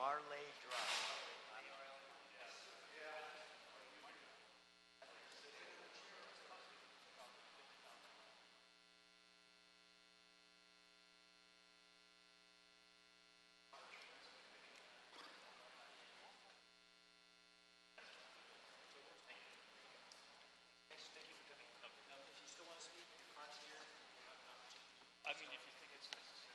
Marley Drive. I mean, if you think it's necessary.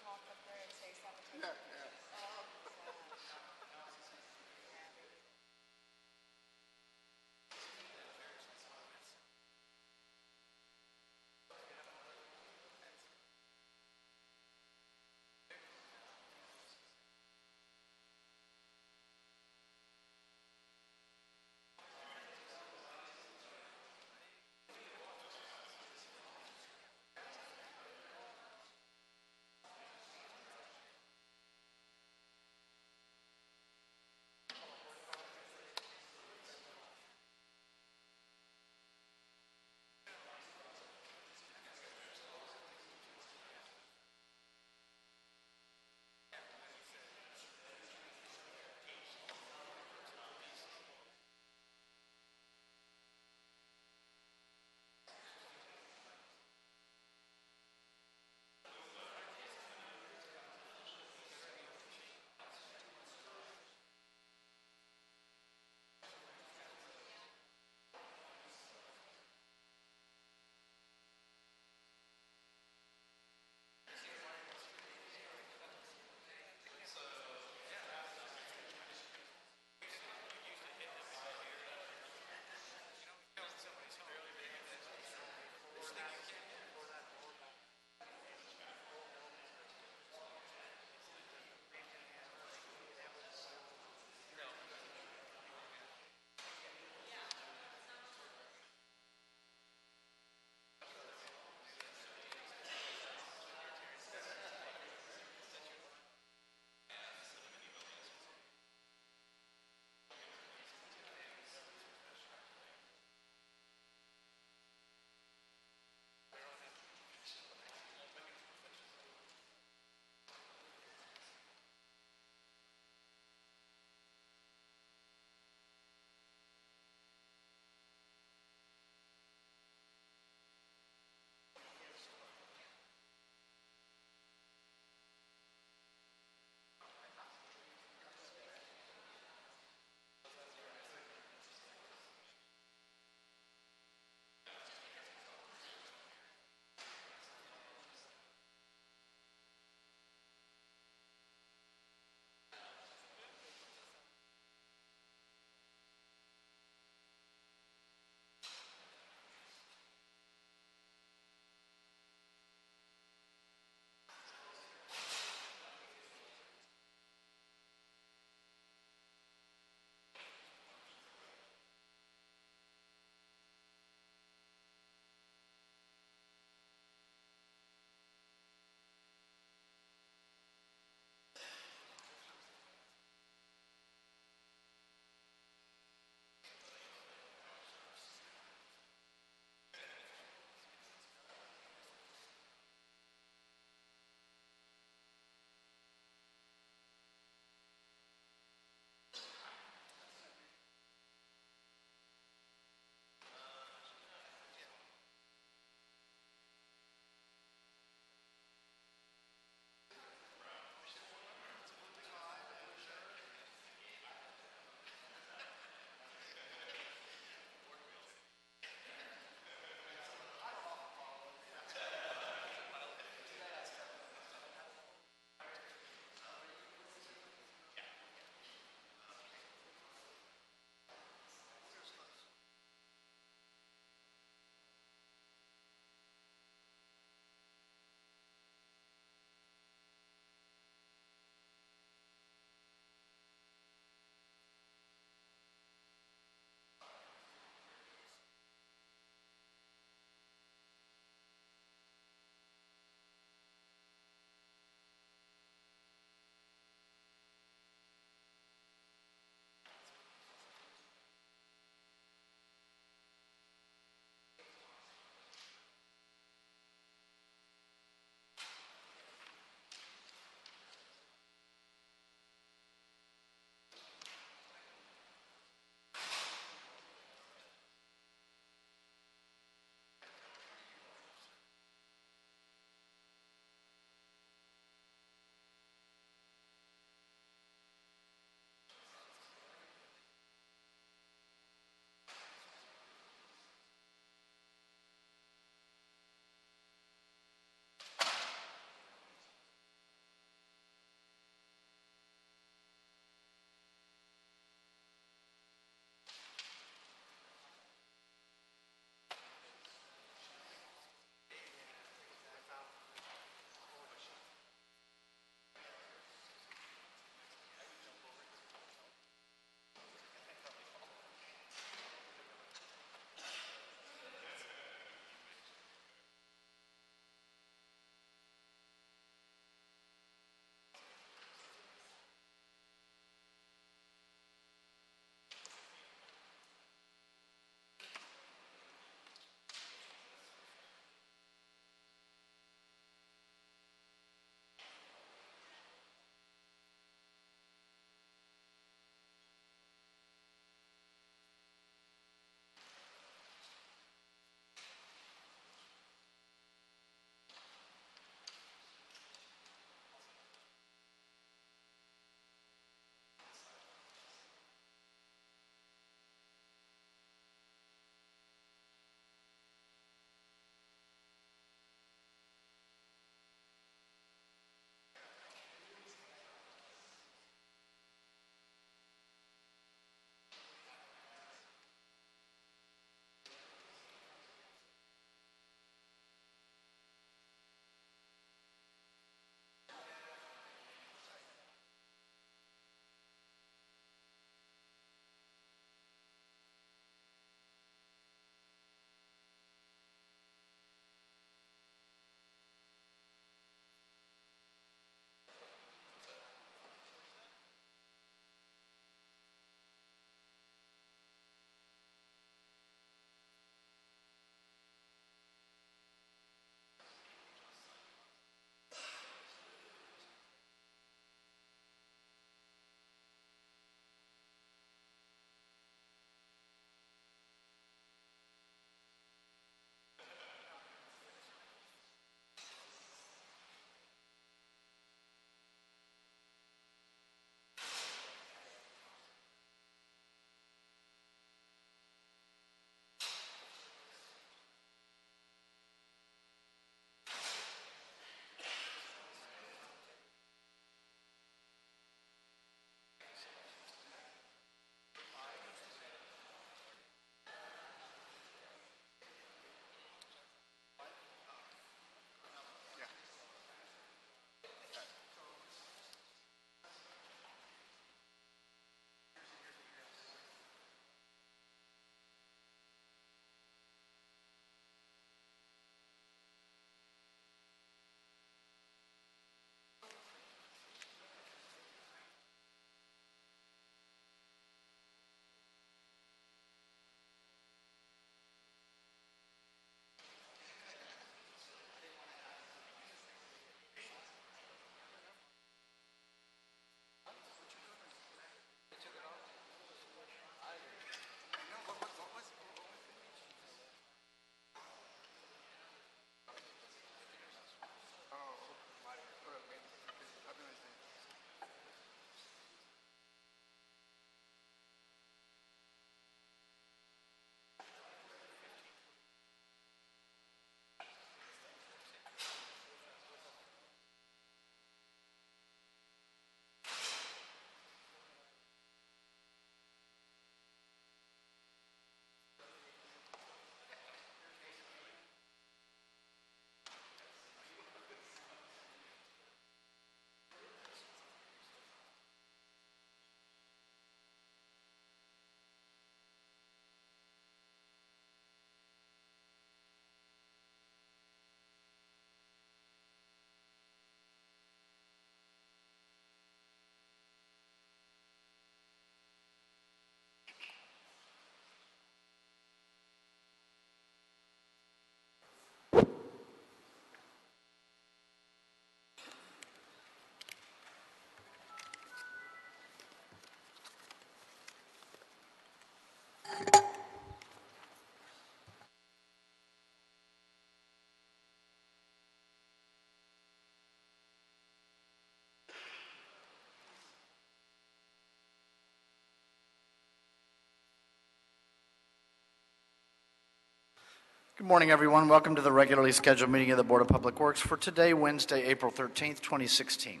Good morning, everyone. Welcome to the regularly scheduled meeting of the Board of Public Works for today, Wednesday, April 13th, 2016.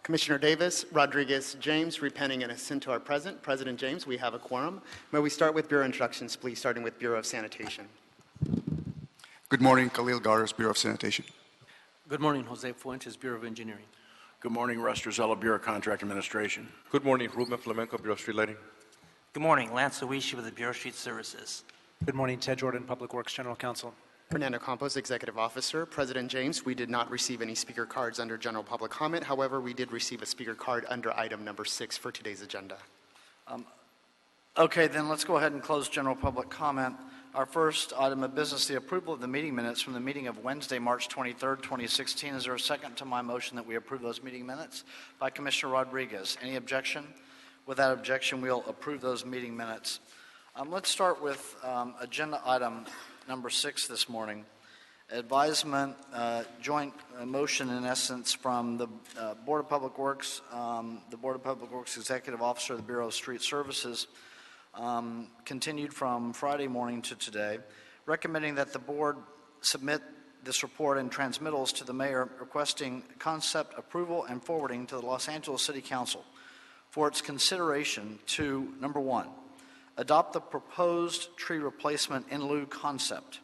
Commissioner Davis, Rodriguez, James, Repenning, and Jacinto are present. President James, we have a quorum. May we start with Bureau introductions, please, starting with Bureau of Sanitation. Good morning, Khalil Garas, Bureau of Sanitation. Good morning, Jose Fuentes, Bureau of Engineering. Good morning, Russ Drizella, Bureau of Contract Administration. Good morning, Ruben Flamenco, Bureau of Street Lighting. Good morning, Lance Owishi with the Bureau of Street Services. Good morning, Ted Jordan, Public Works General Counsel. Fernando Campos, Executive Officer. President James, we did not receive any speaker cards under general public comment. However, we did receive a speaker card under item number 6 for today's agenda. Okay, then let's go ahead and close general public comment. Our first item of business, the approval of the meeting minutes from the meeting of Wednesday, March 23rd, 2016. Is there a second to my motion that we approve those meeting minutes? By Commissioner Rodriguez. Any objection? Without objection, we'll approve those meeting minutes. Let's start with agenda item number 6 this morning. Advisement, joint motion in essence from the Board of Public Works, the Board of Public Works Executive Officer of the Bureau of Street Services, continued from Friday morning to today, recommending that the board submit this report and transmittals to the mayor requesting concept approval and forwarding to the Los Angeles City Council for its consideration to, number 1, adopt the proposed tree replacement in lieu concept.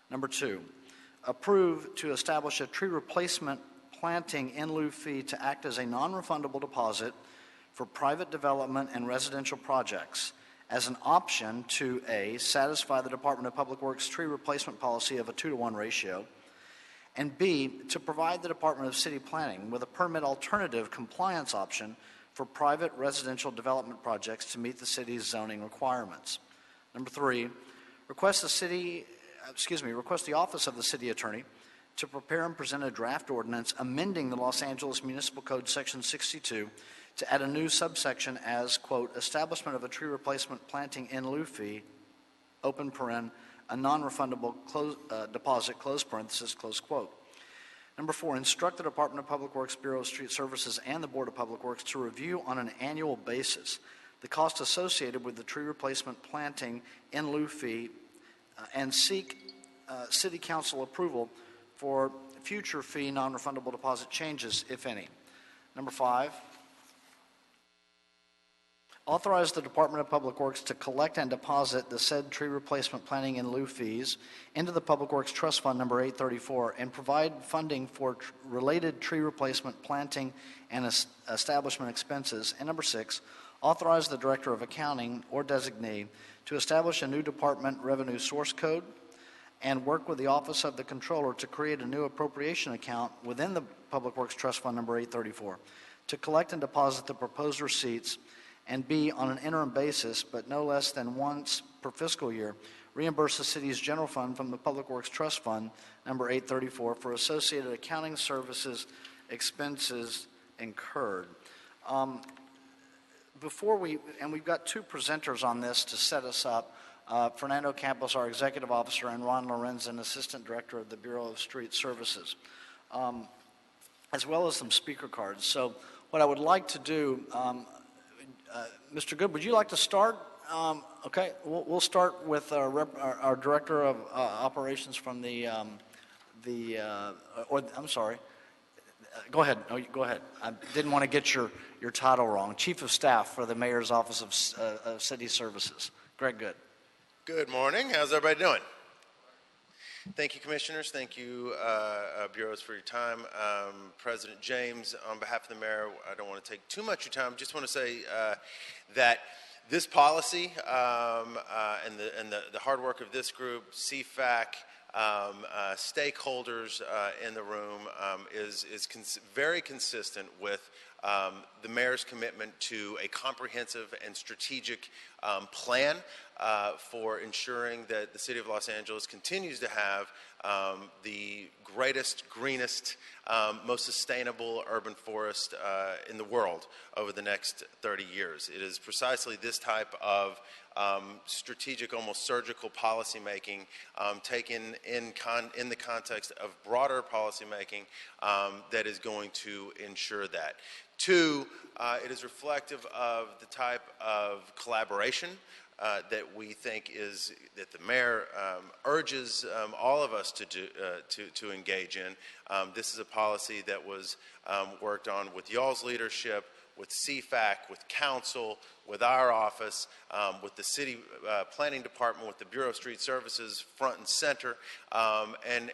Number 2, approve to establish a tree replacement planting in lieu fee to act as a non-refundable deposit for private development and residential projects as an option to A, satisfy the Department of Public Works tree replacement policy of a 2-to-1 ratio, and B, to provide the Department of City Planning with a permit alternative compliance option for private residential development projects to meet the city's zoning requirements. Number 3, request the Office of the City Attorney to prepare and present a draft ordinance amending the Los Angeles Municipal Code Section 62 to add a new subsection as, quote, establishment of a tree replacement planting in lieu fee, open paren, a non-refundable deposit, close parenthesis, close quote. Number 4, instruct the Department of Public Works, Bureau of Street Services, and the Board of Public Works to review on an annual basis the cost associated with the tree replacement planting in lieu fee and seek City Council approval for future fee non-refundable deposit changes, if any. Number 5, authorize the Department of Public Works to collect and deposit the said tree replacement planting in lieu fees into the Public Works Trust Fund number 834 and provide funding for related tree replacement planting and establishment expenses. And number 6, authorize the Director of Accounting or designee to establish a new department revenue source code and work with the Office of the Controller to create a new appropriation account within the Public Works Trust Fund number 834 to collect and deposit the proposed receipts and B, on an interim basis, but no less than once per fiscal year, reimburse the city's general fund from the Public Works Trust Fund number 834 for associated accounting services expenses incurred. We've got 2 presenters on this to set us up. Fernando Campos, our Executive Officer, and Ron Lorenzen, Assistant Director of the Bureau of Street Services, as well as some speaker cards. So what I would like to do, Mr. Good, would you like to start? Okay, we'll start with our Director of Operations from I'm sorry. Go ahead. No, go ahead. I didn't want to get your title wrong. Chief of Staff for the Mayor's Office of City Services, Greg Good. Good morning. How's everybody doing? Thank you, Commissioners. Thank you, Bureaus, for your time. President James, on behalf of the Mayor, I don't want to take too much of your time. Just want to say that this policy and the hard work of this group, CFAC, stakeholders in the room is very consistent with the Mayor's commitment to a comprehensive and strategic plan for ensuring that the City of Los Angeles continues to have the greatest, greenest, most sustainable urban forest in the world over the next 30 years. It is precisely this type of strategic, almost surgical policy making taken in the context of broader policy making that is going to ensure that. 2, it is reflective of the type of collaboration that we think is that the mayor urges all of us to do to engage in. This is a policy that was worked on with y'all's leadership, with CFAC, with council, with our office, with the city planning department, with the Bureau of Street Services front and center, and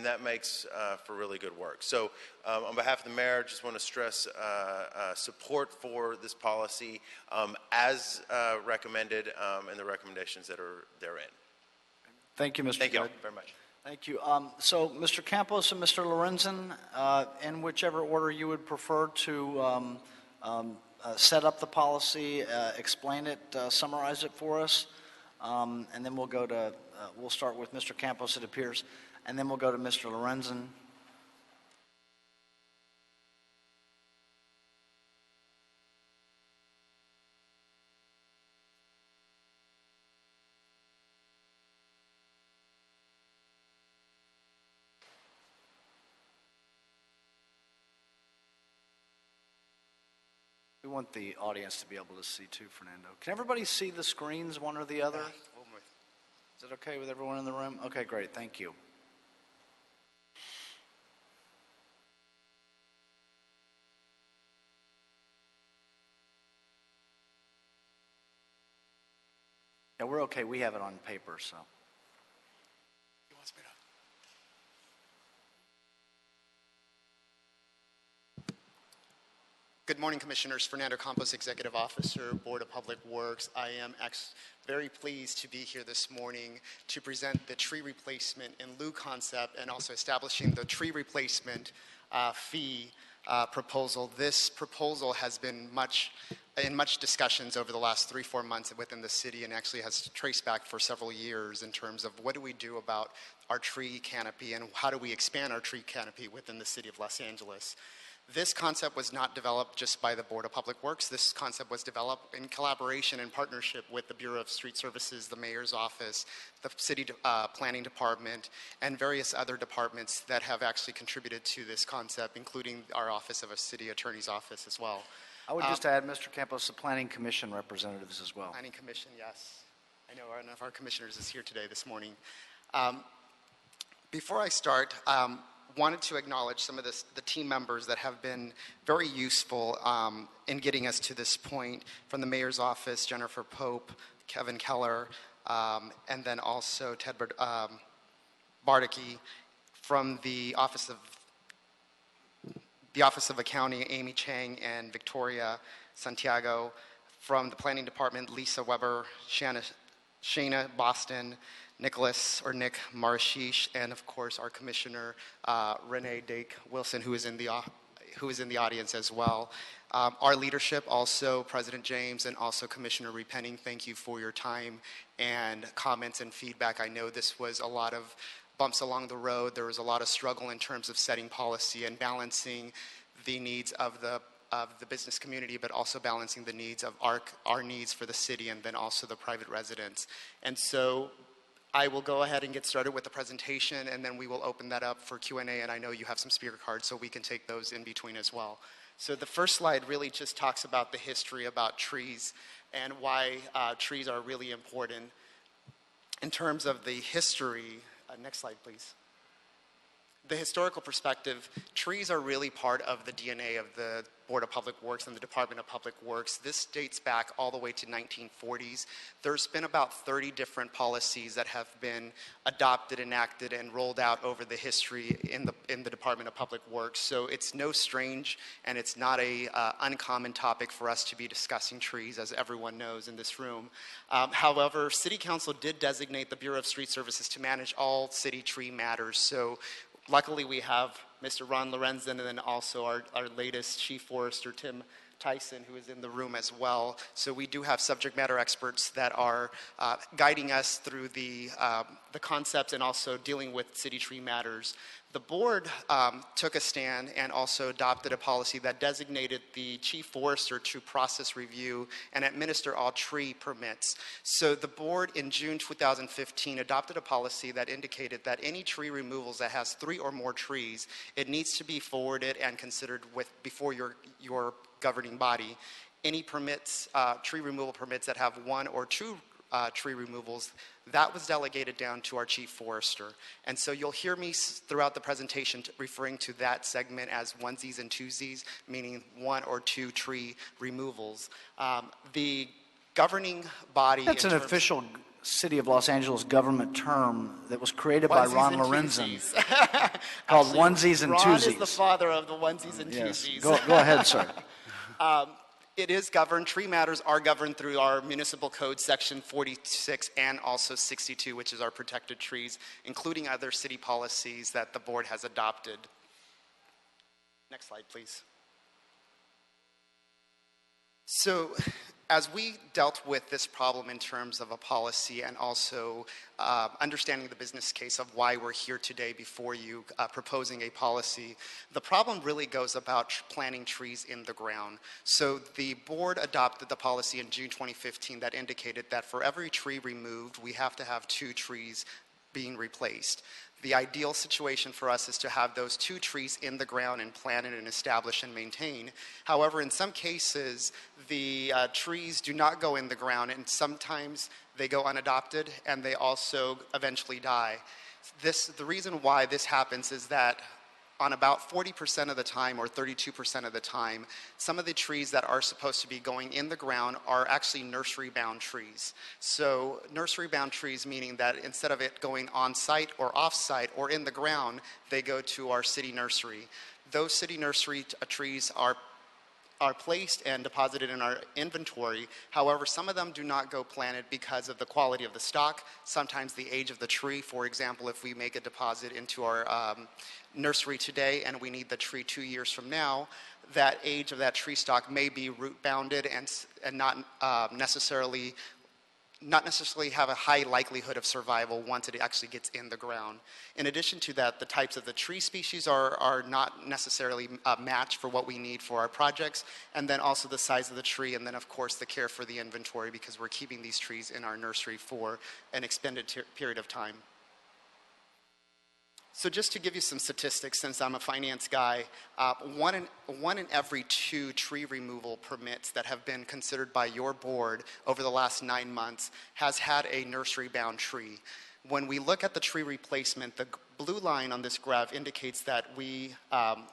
that makes for really good work. So on behalf of the mayor, just want to stress support for this policy as recommended and the recommendations that are therein. Thank you, Mr. Thank you Good. very much. Thank you. So, Mr. Campos and Mr. Lorenzen, in whichever order you would prefer to set up the policy, explain it, summarize it for us, and then we'll go to, we'll start with Mr. Campos, it appears, and then we'll go to Mr. Lorenzen. We want the audience to be able to see too, Fernando. Can everybody see the screens, one or the other? Is it okay with everyone in the room? Okay, great. Thank you. Yeah, we're okay. We have it on paper, so. He wants me to. Good morning, Commissioners. Fernando Campos, Executive Officer, Board of Public Works. I am very pleased to be here this morning to present the tree replacement in lieu concept and also establishing the tree replacement fee proposal. This proposal has been in much discussions over the last 3-4 months within the city, and actually has traced back for several years in terms of what do we do about our tree canopy and how do we expand our tree canopy within the city of Los Angeles. This concept was not developed just by the Board of Public Works. This concept was developed in collaboration and partnership with the Bureau of Street Services, the Mayor's Office, the City Planning Department, and various other departments that have actually contributed to this concept, including our Office of a City Attorney's Office as well. I would just add, Mr. Campos, the Planning Commission representatives as well. Planning Commission, yes. I know one of our commissioners is here today this morning. Before I start, wanted to acknowledge some of the team members that have been very useful in getting us to this point. From the Mayor's Office, Jennifer Pope, Kevin Keller, and then also Ted Bardicke. From the Office of Accounting, Amy Chang and Victoria Santiago. From the Planning Department, Lisa Weber, Shana Boston, Nick Marshish, and of course our Commissioner Renee Dake Wilson, who is in the audience as well. Our leadership, also President James and also Commissioner Repenning, thank you for your time and comments and feedback. I know this was a lot of bumps along the road. There was a lot of struggle in terms of setting policy and balancing the needs of the business community, but also balancing the needs of our needs for the city and then also the private residents. And so I will go ahead and get started with the presentation, and then we will open that up for Q&A, and I know you have some speaker cards, so we can take those in between as well. So the first slide really just talks about the history about trees and why trees are really important. In terms of the history, next slide, please. The historical perspective, trees are really part of the DNA of the Board of Public Works and the Department of Public Works. This dates back all the way to 1940s. There's been about 30 different policies that have been adopted, enacted, and rolled out over the history in the Department of Public Works. So it's no strange, and it's not a uncommon topic for us to be discussing trees, as everyone knows in this room. However, City Council did designate the Bureau of Street Services to manage all city tree matters. So luckily, we have Mr. Ron Lorenzen and then also our latest Chief Forester, Tim Tyson, who is in the room as well. So we do have subject matter experts that are guiding us through the concepts and also dealing with city tree matters. The board took a stand and also adopted a policy that designated the chief forester to process, review, and administer all tree permits. So the board in June 2015 adopted a policy that indicated that any tree removals that has 3 or more trees, it needs to be forwarded and considered before your governing body. Any permits, tree removal permits that have 1 or 2 tree removals, that was delegated down to our chief forester. And so you'll hear me throughout the presentation referring to that segment as onesies and twosies, meaning 1 or 2 tree removals. The governing body... That's an official City of Los Angeles government term that was created by Ron Lorenzen called onesies and twosies. Ron is the father of the onesies and twosies. Yes. Go ahead, sir. It is governed, tree matters are governed through our municipal code section 46 and also 62, which is our protected trees, including other city policies that the board has adopted. Next slide, please. So, as we dealt with this problem in terms of a policy and also understanding the business case of why we're here today before you proposing a policy, the problem really goes about planting trees in the ground. So the board adopted the policy in June 2015 that indicated that for every tree removed, we have to have 2 trees being replaced. The ideal situation for us is to have those 2 trees in the ground and planted and established and maintained. However, in some cases, the trees do not go in the ground, and sometimes they go unadopted and they also eventually die. The reason why this happens is that on about 40% of the time or 32% of the time, some of the trees that are supposed to be going in the ground are actually nursery-bound trees. So nursery-bound trees meaning that instead of it going on-site or off-site or in the ground, they go to our city nursery. Those city nursery trees are placed and deposited in our inventory. However, some of them do not go planted because of the quality of the stock, sometimes the age of the tree. For example, if we make a deposit into our nursery today and we need the tree 2 years from now, that age of that tree stock may be root bounded and not necessarily have a high likelihood of survival once it actually gets in the ground. In addition to that, the types of the tree species are not necessarily matched for what we need for our projects, and then also the size of the tree, and then of course the care for the inventory, because we're keeping these trees in our nursery for an extended period of time. So just to give you some statistics, since I'm a finance guy, 1 in every 2 tree removal permits that have been considered by your board over the last 9 months has had a nursery-bound tree. When we look at the tree replacement, the blue line on this graph indicates that we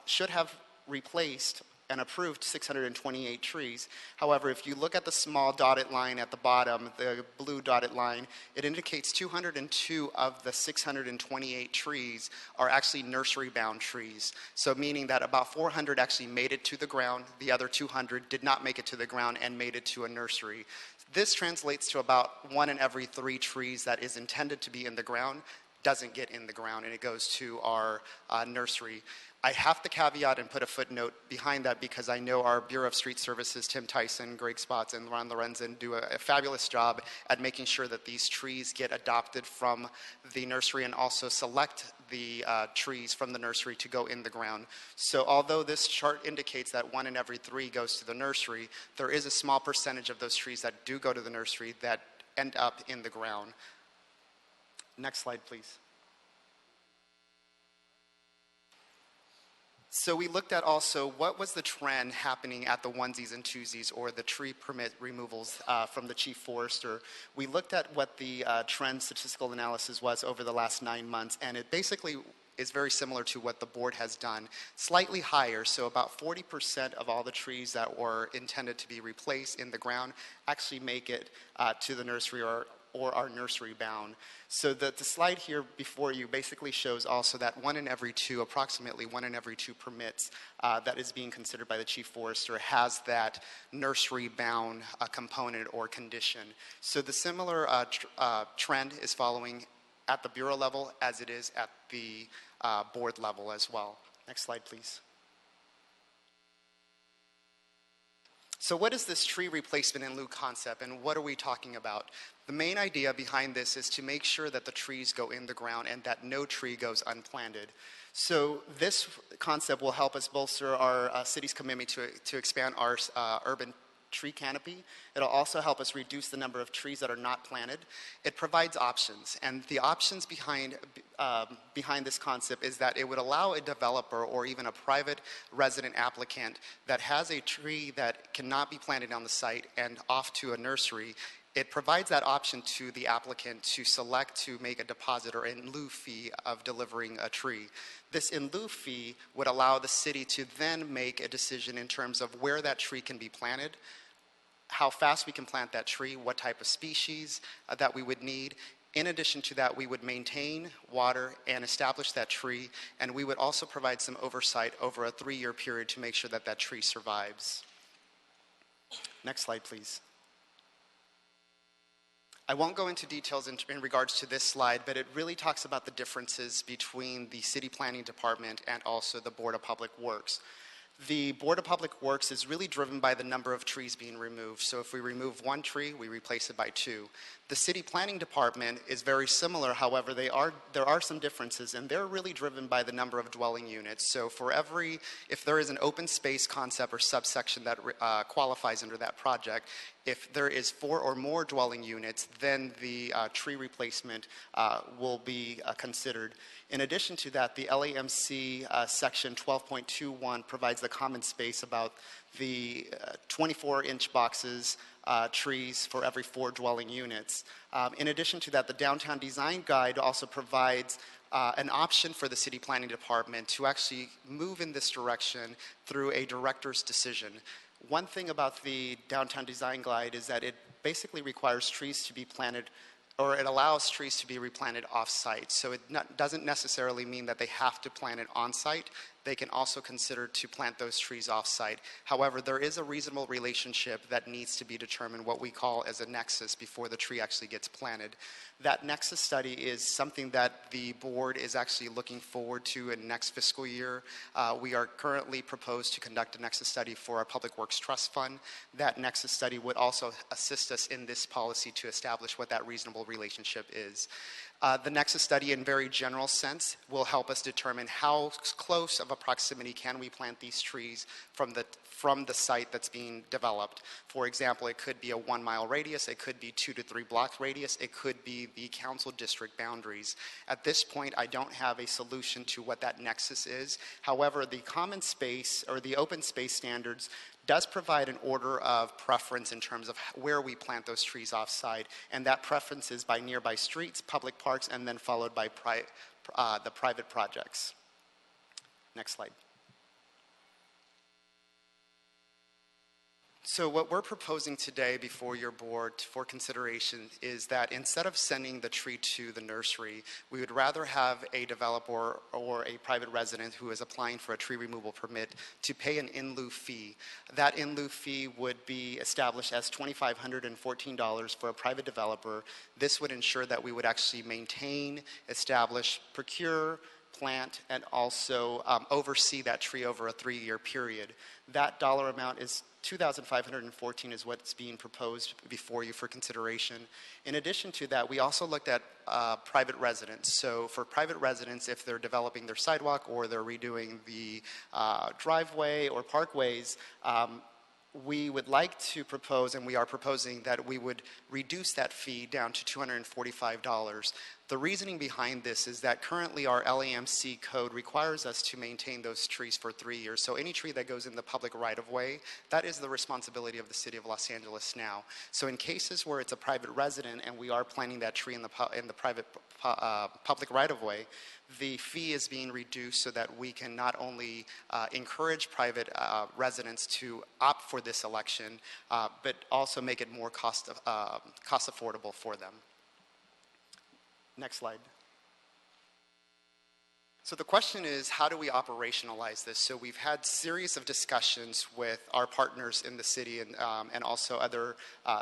should have replaced and approved 628 trees. However, if you look at the small dotted line at the bottom, the blue dotted line, it indicates 202 of the 628 trees are actually nursery-bound trees. So meaning that about 400 actually made it to the ground, the other 200 did not make it to the ground and made it to a nursery. This translates to about 1 in every 3 trees that is intended to be in the ground doesn't get in the ground, and it goes to our nursery. I have to caveat and put a footnote behind that because I know our Bureau of Street Services, Tim Tyson, Greg Spots, and Ron Lorenzen do a fabulous job at making sure that these trees get adopted from the nursery and also select the trees from the nursery to go in the ground. So although this chart indicates that 1 in every 3 goes to the nursery, there is a small percentage of those trees that do go to the nursery that end up in the ground. Next slide, please. So we looked at also what was the trend happening at the onesies and twosies, or the tree permit removals from the chief forester. We looked at what the trend statistical analysis was over the last 9 months, and it basically is very similar to what the board has done. Slightly higher, so about 40% of all the trees that were intended to be replaced in the ground actually make it to the nursery or are nursery bound. So the slide here before you basically shows also that 1 in every 2, approximately 1 in every 2 permits that is being considered by the chief forester has that nursery bound component or condition. So the similar trend is following at the bureau level as it is at the board level as well. Next slide, please. So what is this tree replacement in lieu concept, and what are we talking about? The main idea behind this is to make sure that the trees go in the ground and that no tree goes unplanted. So this concept will help us bolster our city's commitment to expand our urban tree canopy. It'll also help us reduce the number of trees that are not planted. It provides options, and the options behind this concept is that it would allow a developer or even a private resident applicant that has a tree that cannot be planted on the site and off to a nursery, it provides that option to the applicant to select to make a deposit or in lieu fee of delivering a tree. This in lieu fee would allow the city to then make a decision in terms of where that tree can be planted, how fast we can plant that tree, what type of species that we would need. In addition to that, we would maintain, water, and establish that tree, and we would also provide some oversight over a 3-year period to make sure that that tree survives. Next slide, please. I won't go into details in regards to this slide, but it really talks about the differences between the City Planning Department and also the Board of Public Works. The Board of Public Works is really driven by the number of trees being removed. So if we remove 1 tree, we replace it by 2. The City Planning Department is very similar, however, there are some differences, and they're really driven by the number of dwelling units. So for if there is an open space concept or subsection that qualifies under that project, if there is 4 or more dwelling units, then the tree replacement will be considered. In addition to that, the LAMC section 12.21 provides the common space about the 24-inch boxes, trees for every 4 dwelling units. In addition to that, the Downtown Design Guide also provides an option for the City Planning Department to actually move in this direction through a director's decision. One thing about the Downtown Design Guide is that it basically requires trees to be planted, or it allows trees to be replanted off-site. So it doesn't necessarily mean that they have to plant it on-site. They can also consider to plant those trees off-site. However, there is a reasonable relationship that needs to be determined, what we call as a nexus, before the tree actually gets planted. That nexus study is something that the board is actually looking forward to in next fiscal year. We are currently proposed to conduct a nexus study for our Public Works Trust Fund. That nexus study would also assist us in this policy to establish what that reasonable relationship is. The nexus study, in very general sense, will help us determine how close of a proximity can we plant these trees from the site that's being developed. For example, it could be a 1-mile radius, it could be 2 to 3 block radius, it could be the council district boundaries. At this point, I don't have a solution to what that nexus is. However, the common space or the open space standards does provide an order of preference in terms of where we plant those trees off-site, and that preference is by nearby streets, public parks, and then followed by the private projects. Next slide. So what we're proposing today before your board for consideration is that instead of sending the tree to the nursery, we would rather have a developer or a private resident who is applying for a tree removal permit to pay an in lieu fee. That in lieu fee would be established as $2,514 for a private developer. This would ensure that we would actually maintain, establish, procure, plant, and also oversee that tree over a 3-year period. That dollar amount is $2,514 is what's being proposed before you for consideration. In addition to that, we also looked at private residents. So for private residents, if they're developing their sidewalk or they're redoing the driveway or parkways, we would like to propose, and we are proposing, that we would reduce that fee down to $245. The reasoning behind this is that currently our LAMC code requires us to maintain those trees for 3 years. So any tree that goes in the public right-of-way, that is the responsibility of the City of Los Angeles now. So in cases where it's a private resident and we are planting that tree in the private public right-of-way, the fee is being reduced so that we can not only encourage private residents to opt for this election, but also make it more cost affordable for them. Next slide. So the question is, how do we operationalize this? So we've had series of discussions with our partners in the city and also other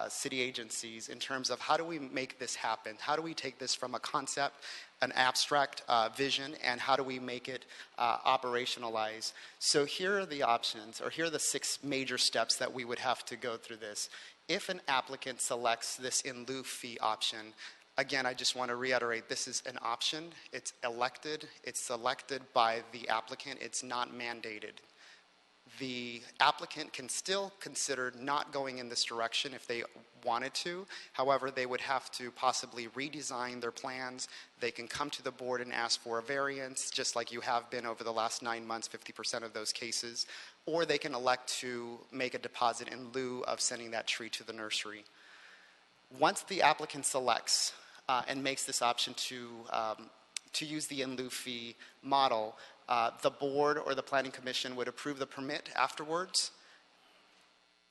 city agencies in terms of how do we make this happen? How do we take this from a concept, an abstract vision, and how do we make it operationalize? So here are the options, or here are the 6 major steps that we would have to go through this. If an applicant selects this in lieu fee option, again, I just want to reiterate, this is an option. It's elected. It's selected by the applicant. It's not mandated. The applicant can still consider not going in this direction if they wanted to. However, they would have to possibly redesign their plans. They can come to the board and ask for a variance, just like you have been over the last 9 months, 50% of those cases. Or they can elect to make a deposit in lieu of sending that tree to the nursery. Once the applicant selects and makes this option to use the in lieu fee model, the board or the planning commission would approve the permit afterwards.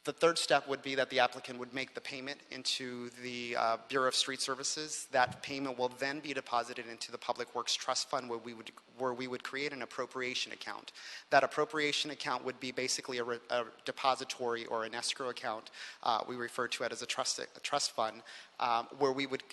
The third step would be that the applicant would make the payment into the Bureau of Street Services. That payment will then be deposited into the Public Works Trust Fund where we would create an appropriation account. That appropriation account would be basically a depository or an escrow account. We refer to it as a trust fund where we would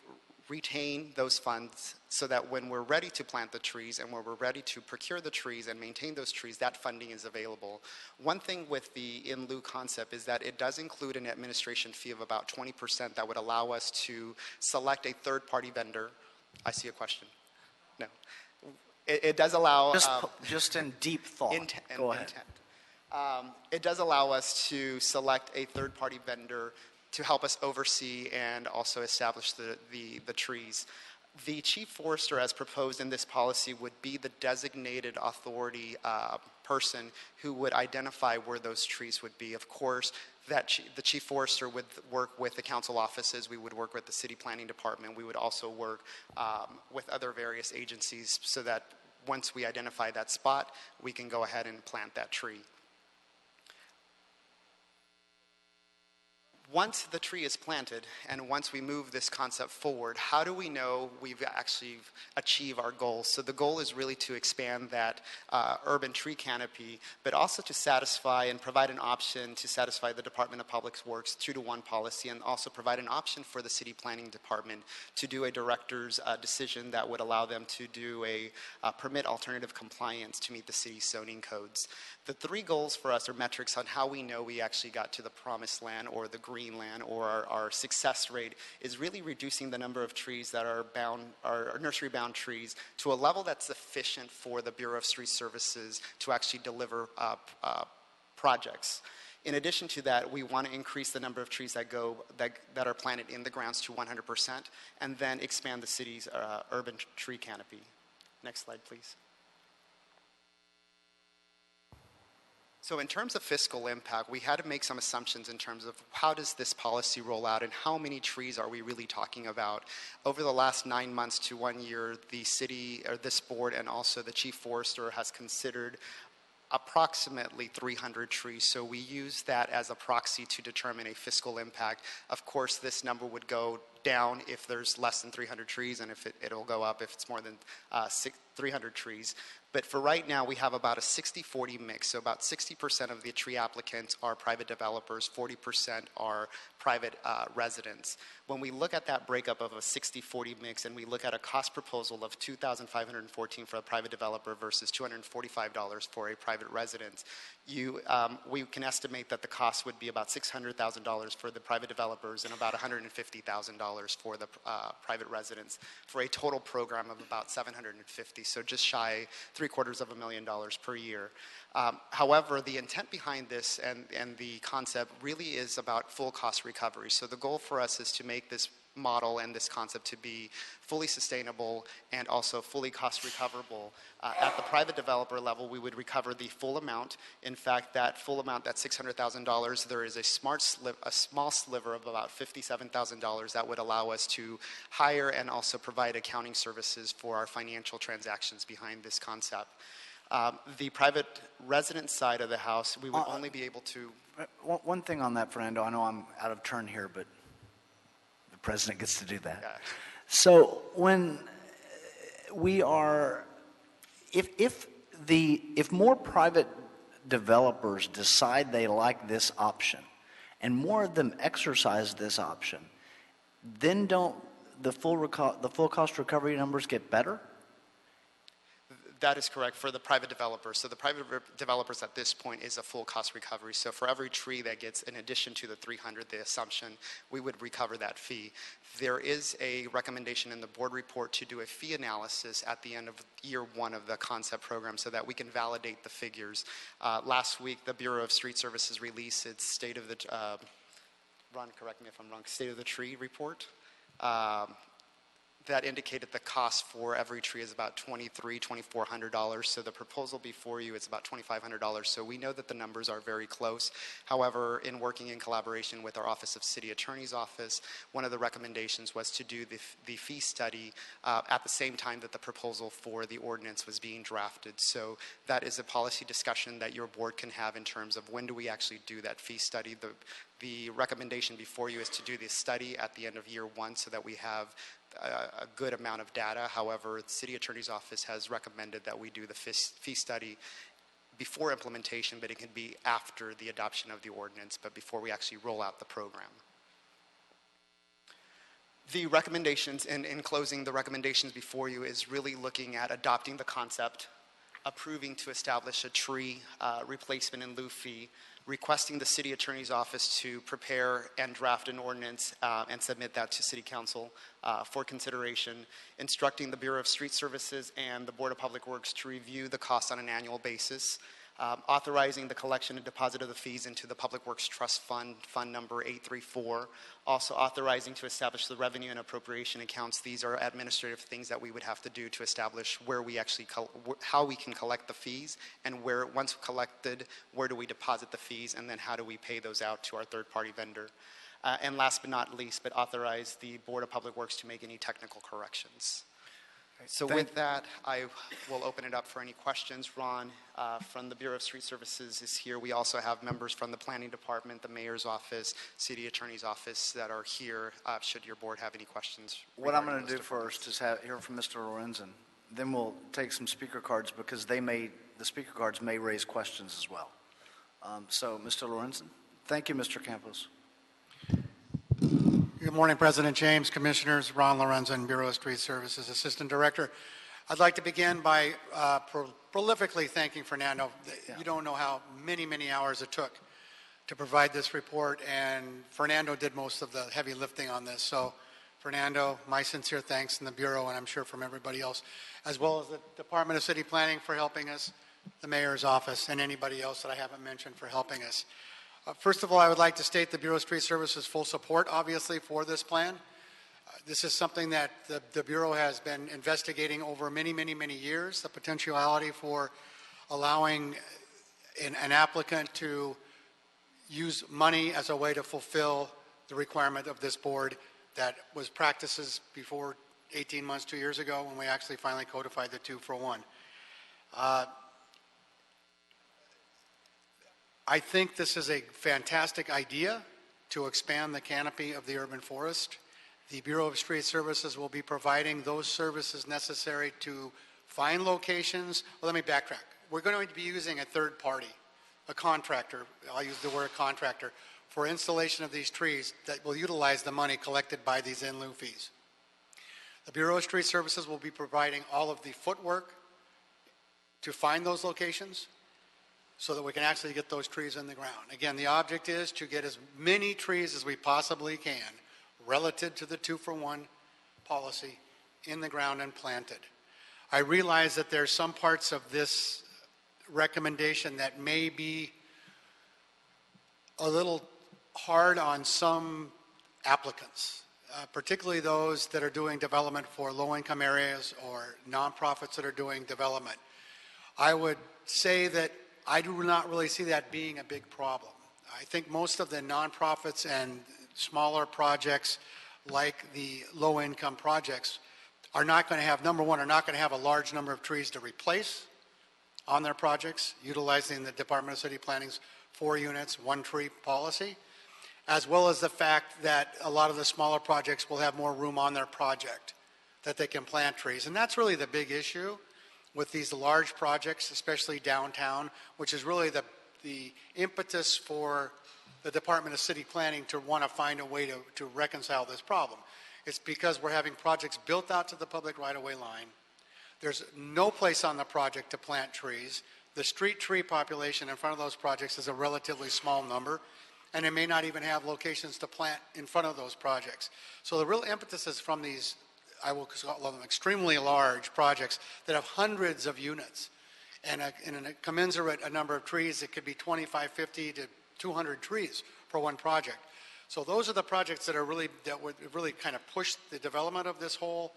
retain those funds so that when we're ready to plant the trees and when we're ready to procure the trees and maintain those trees, that funding is available. One thing with the in lieu concept is that it does include an administration fee of about 20% that would allow us to select a third-party vendor. I see a question. No. It does allow... Just in deep thought. Go ahead. It does allow us to select a third-party vendor to help us oversee and also establish the trees. The chief forester, as proposed in this policy, would be the designated authority person who would identify where those trees would be. Of course, the chief forester would work with the council offices. We would work with the city planning department. We would also work with other various agencies so that once we identify that spot, we can go ahead and plant that tree. Once the tree is planted and once we move this concept forward, how do we know we've actually achieved our goals? So the goal is really to expand that urban tree canopy, but also to satisfy and provide an option to satisfy the Department of Public Works 2-to-1 policy, and also provide an option for the city planning department to do a director's decision that would allow them to do a permit alternative compliance to meet the city's zoning codes. The three goals for us are metrics on how we know we actually got to the promised land or the green land, or our success rate is really reducing the number of trees that are nursery bound trees to a level that's sufficient for the Bureau of Street Services to actually deliver projects. In addition to that, we want to increase the number of trees that are planted in the grounds to 100%, and then expand the city's urban tree canopy. Next slide, please. So in terms of fiscal impact, we had to make some assumptions in terms of how does this policy roll out and how many trees are we really talking about. Over the last 9 months to 1 year, the city, or this board, and also the chief forester has considered approximately 300 trees. So we use that as a proxy to determine a fiscal impact. Of course, this number would go down if there's less than 300 trees, and if it'll go up if it's more than 300 trees. But for right now, we have about a 60-40 mix. So about 60% of the tree applicants are private developers, 40% are private residents. When we look at that breakup of a 60-40 mix, and we look at a cost proposal of $2,514 for a private developer versus $245 for a private resident, we can estimate that the cost would be about $600,000 for the private developers and about $150,000 for the private residents, for a total program of about $750,000, so just shy $750,000 per year. However, the intent behind this and the concept really is about full cost recovery. So the goal for us is to make this model and this concept to be fully sustainable and also fully cost recoverable. At the private developer level, we would recover the full amount. In fact, that full amount, that $600,000, there is a small sliver of about $57,000 that would allow us to hire and also provide accounting services for our financial transactions behind this concept. The private residence side of the house, we would only be able to... One thing on that, Fernando, I know I'm out of turn here, but the president gets to do that. Yeah. So when we are, if more private developers decide they like this option, and more of them exercise this option, then don't the full cost recovery numbers get better? That is correct for the private developers. So the private developers at this point is a full cost recovery. So for every tree that gets in addition to the 300, the assumption, we would recover that fee. There is a recommendation in the board report to do a fee analysis at the end of year 1 of the concept program so that we can validate the figures. Last week, the Bureau of Street Services released its state of the, Ron, correct me if I'm wrong, state of the tree report. that indicated the cost for every tree is about $2,400. So the proposal before you is about $2,500. So we know that the numbers are very close. However, in working in collaboration with our Office of City Attorney's Office, one of the recommendations was to do the fee study at the same time that the proposal for the ordinance was being drafted. So that is a policy discussion that your board can have in terms of when do we actually do that fee study. The recommendation before you is to do this study at the end of year one so that we have a good amount of data. However, the City Attorney's Office has recommended that we do the fee study before implementation, but it can be after the adoption of the ordinance, but before we actually roll out the program. The recommendations, and in closing, the recommendations before you is really looking at adopting the concept, approving to establish a tree replacement in lieu fee, requesting the City Attorney's Office to prepare and draft an ordinance and submit that to City Council for consideration, instructing the Bureau of Street Services and the Board of Public Works to review the costs on an annual basis, authorizing the collection and deposit of the fees into the Public Works Trust Fund, Fund number 834, also authorizing to establish the revenue and appropriation accounts. These are administrative things that we would have to do to establish where we actually, how we can collect the fees, and where, once collected, where do we deposit the fees, and then how do we pay those out to our third-party vendor. And last but not least, but authorize the Board of Public Works to make any technical corrections. So with that, I will open it up for any questions. Ron from the Bureau of Street Services is here. We also have members from the Planning Department, the Mayor's Office, City Attorney's Office that are here should your board have any questions. What I'm going to do first is hear from Mr. Lorenzen. Then we'll take some speaker cards because the speaker cards may raise questions as well. So, Mr. Lorenzen. Thank you, Mr. Campos. Good morning, President James, Commissioners. Ron Lorenzen, Bureau of Street Services Assistant Director. I'd like to begin by prolifically thanking Fernando. You don't know how many hours it took to provide this report, and Fernando did most of the heavy lifting on this. So, Fernando, my sincere thanks, and the Bureau, and I'm sure from everybody else, as well as the Department of City Planning for helping us, the Mayor's Office, and anybody else that I haven't mentioned for helping us. First of all, I would like to state the Bureau of Street Services' full support, obviously, for this plan. This is something that the Bureau has been investigating over many years, the potentiality for allowing an applicant to use money as a way to fulfill the requirement of this board that was practices before 18 months, 2 years ago, when we actually finally codified the 2-for-1. I think this is a fantastic idea to expand the canopy of the urban forest. The Bureau of Street Services will be providing those services necessary to find locations. Well, let me backtrack. We're going to be using a third party, a contractor, I'll use the word contractor, for installation of these trees that will utilize the money collected by these in lieu fees. The Bureau of Street Services will be providing all of the footwork to find those locations, so that we can actually get those trees in the ground. Again, the object is to get as many trees as we possibly can relative to the 2-for-1 policy in the ground and planted. I realize that there's some parts of this recommendation that may be a little hard on some applicants, particularly those that are doing development for low-income areas or nonprofits that are doing development. I would say that I do not really see that being a big problem. I think most of the nonprofits and smaller projects like the low-income projects are not going to have, number one, are not going to have a large number of trees to replace on their projects, utilizing the Department of City Planning's 4 units, 1 tree policy, as well as the fact that a lot of the smaller projects will have more room on their project that they can plant trees. And that's really the big issue with these large projects, especially downtown, which is really the impetus for the Department of City Planning to want to find a way to reconcile this problem. It's because we're having projects built out to the public right-of-way line. There's no place on the project to plant trees. The street tree population in front of those projects is a relatively small number, and they may not even have locations to plant in front of those projects. So the real impetus is from these, I will call them extremely large projects that have hundreds of units, and in a commensurate a number of trees, it could be 25, 50 to 200 trees for one project. So those are the projects that would really kind of push the development of this whole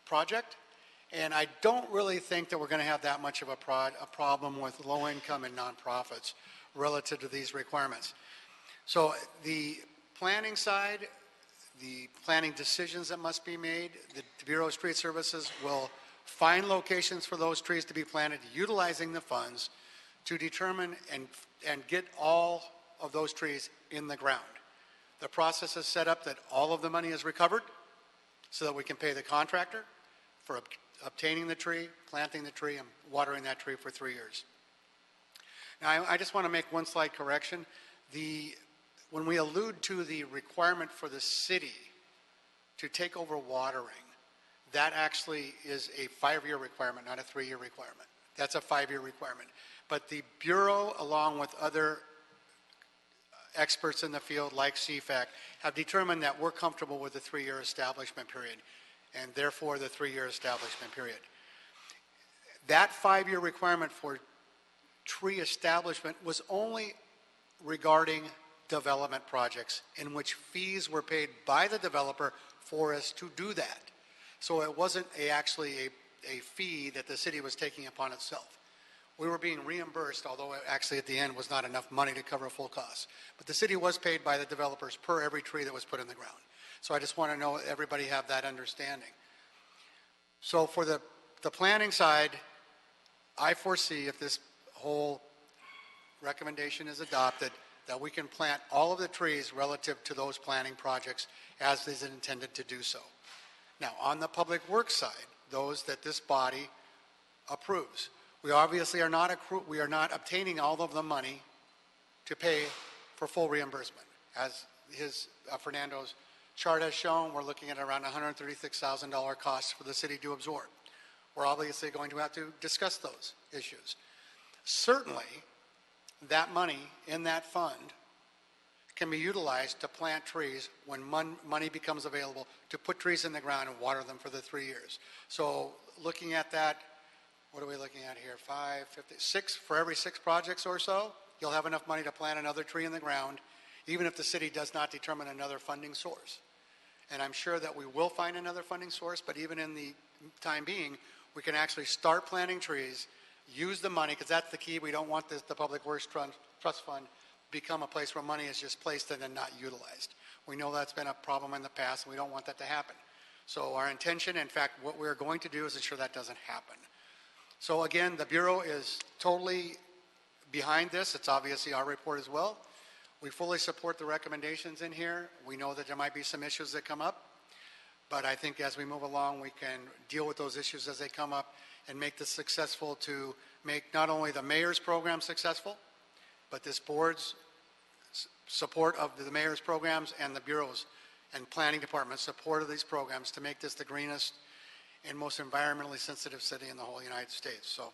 project. And I don't really think that we're going to have that much of a problem with low income and nonprofits relative to these requirements. So the planning side, the planning decisions that must be made, the Bureau of Street Services will find locations for those trees to be planted, utilizing the funds to determine and get all of those trees in the ground. The process is set up that all of the money is recovered so that we can pay the contractor for obtaining the tree, planting the tree, and watering that tree for 3 years. Now, I just want to make one slight correction. When we allude to the requirement for the city to take over watering, that actually is a 5-year requirement, not a 3-year requirement. That's a 5-year requirement. But the Bureau, along with other experts in the field like CFAC, have determined that we're comfortable with the 3-year establishment period, and therefore the 3-year establishment period. That 5-year requirement for tree establishment was only regarding development projects in which fees were paid by the developer for us to do that. So it wasn't actually a fee that the city was taking upon itself. We were being reimbursed, although it actually at the end was not enough money to cover full costs. But the city was paid by the developers per every tree that was put in the ground. So I just want to know everybody have that understanding. So for the planning side, I foresee if this whole recommendation is adopted, that we can plant all of the trees relative to those planning projects as is intended to do so. Now, on the public works side, those that this body approves, we obviously are not obtaining all of the money to pay for full reimbursement. As Fernando's chart has shown, we're looking at around $136,000 costs for the city to absorb. We're obviously going to have to discuss those issues. Certainly, that money in that fund can be utilized to plant trees when money becomes available to put trees in the ground and water them for the 3 years. So looking at that, what are we looking at here? 5, 50, 6, for every 6 projects or so, you'll have enough money to plant another tree in the ground, even if the city does not determine another funding source. And I'm sure that we will find another funding source, but even in the time being, we can actually start planting trees, use the money, because that's the key. We don't want the Public Works Trust Fund become a place where money is just placed and then not utilized. We know that's been a problem in the past, and we don't want that to happen. So our intention, in fact, what we're going to do is ensure that doesn't happen. So again, the Bureau is totally behind this. It's obviously our report as well. We fully support the recommendations in here. We know that there might be some issues that come up, but I think as we move along, we can deal with those issues as they come up and make this successful to make not only the mayor's program successful, but this board's support of the mayor's programs and the Bureau's and planning department's support of these programs to make this the greenest and most environmentally sensitive city in the whole United States. So,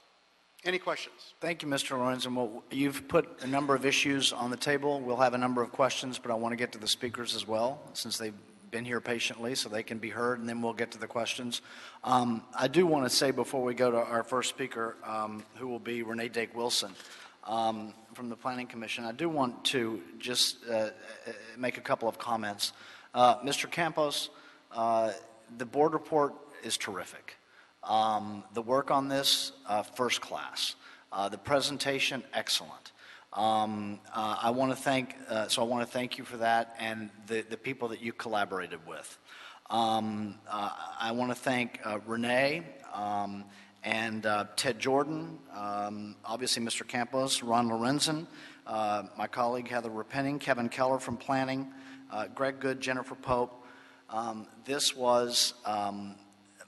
any questions? Thank you, Mr. Lorenzen. Well, you've put a number of issues on the table. We'll have a number of questions, but I want to get to the speakers as well, since they've been here patiently so they can be heard, and then we'll get to the questions. I do want to say before we go to our first speaker, who will be Renee Dake-Wilson from the Planning Commission, I do want to just make a couple of comments. Mr. Campos, the board report is terrific. The work on this, first class. The presentation, excellent. I want to thank you for that and the people that you collaborated with. I want to thank Renee and Ted Jordan, obviously Mr. Campos, Ron Lorenzen, my colleague Heather Repenning, Kevin Keller from Planning, Greg Good, Jennifer Pope. This was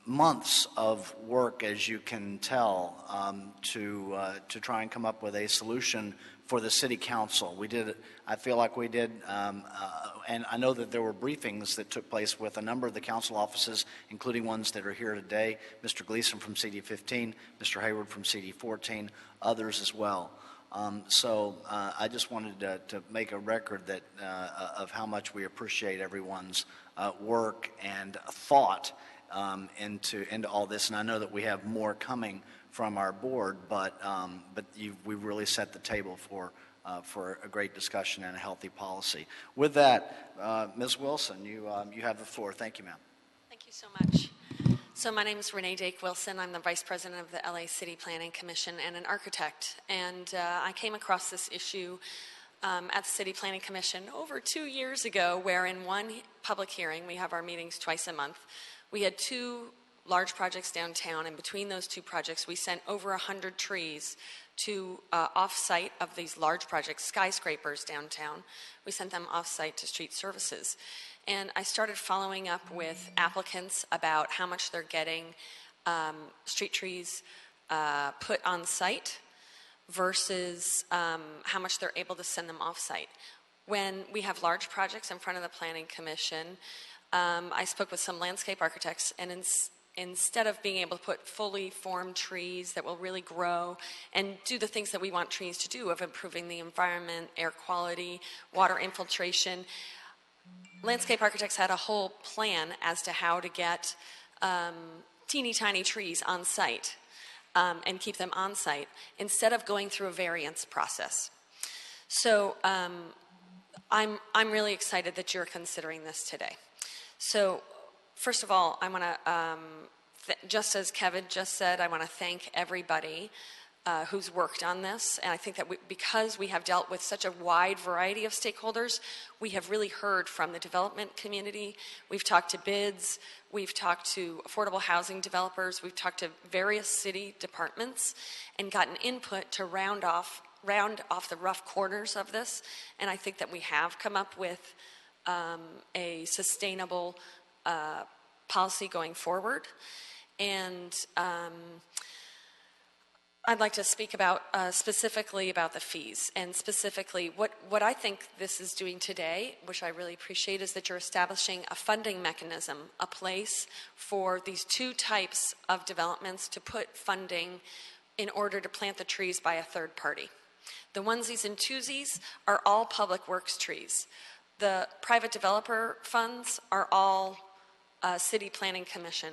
months of work, as you can tell, to try and come up with a solution for the city council. We did, I feel like we did, and I know that there were briefings that took place with a number of the council offices, including ones that are here today, Mr. Gleason from CD15, Mr. Hayward from CD14, others as well. So I just wanted to make a record that of how much we appreciate everyone's work and thought into all this, and I know that we have more coming from our board, but we've really set the table for a great discussion and a healthy policy. With that, Ms. Wilson, you have the floor. Thank you, ma'am. Thank you so much. So my name is Renee Dake-Wilson. I'm the Vice President of the LA City Planning Commission and an architect. And I came across this issue at the City Planning Commission over 2 years ago, where in one public hearing, we have our meetings twice a month, we had two large projects downtown, and between those two projects, we sent over 100 trees to off-site of these large projects, skyscrapers downtown. We sent them off-site to street services. And I started following up with applicants about how much they're getting street trees put on site versus how much they're able to send them off-site. When we have large projects in front of the Planning Commission, I spoke with some landscape architects, and instead of being able to put fully formed trees that will really grow and do the things that we want trees to do of improving the environment, air quality, water infiltration, landscape architects had a whole plan as to how to get teeny tiny trees on site and keep them on site instead of going through a variance process. So I'm really excited that you're considering this today. So first of all, I want to, just as Kevin just said, I want to thank everybody who's worked on this. And I think that because we have dealt with such a wide variety of stakeholders, we have really heard from the development community. We've talked to bids, we've talked to affordable housing developers, we've talked to various city departments and gotten input to round off the rough corners of this. And I think that we have come up with a sustainable policy going forward. And I'd like to speak about specifically about the fees, and specifically what I think this is doing today, which I really appreciate, is that you're establishing a funding mechanism, a place for these two types of developments to put funding in order to plant the trees by a third party. The onesies and twosies are all public works trees. The private developer funds are all city planning commission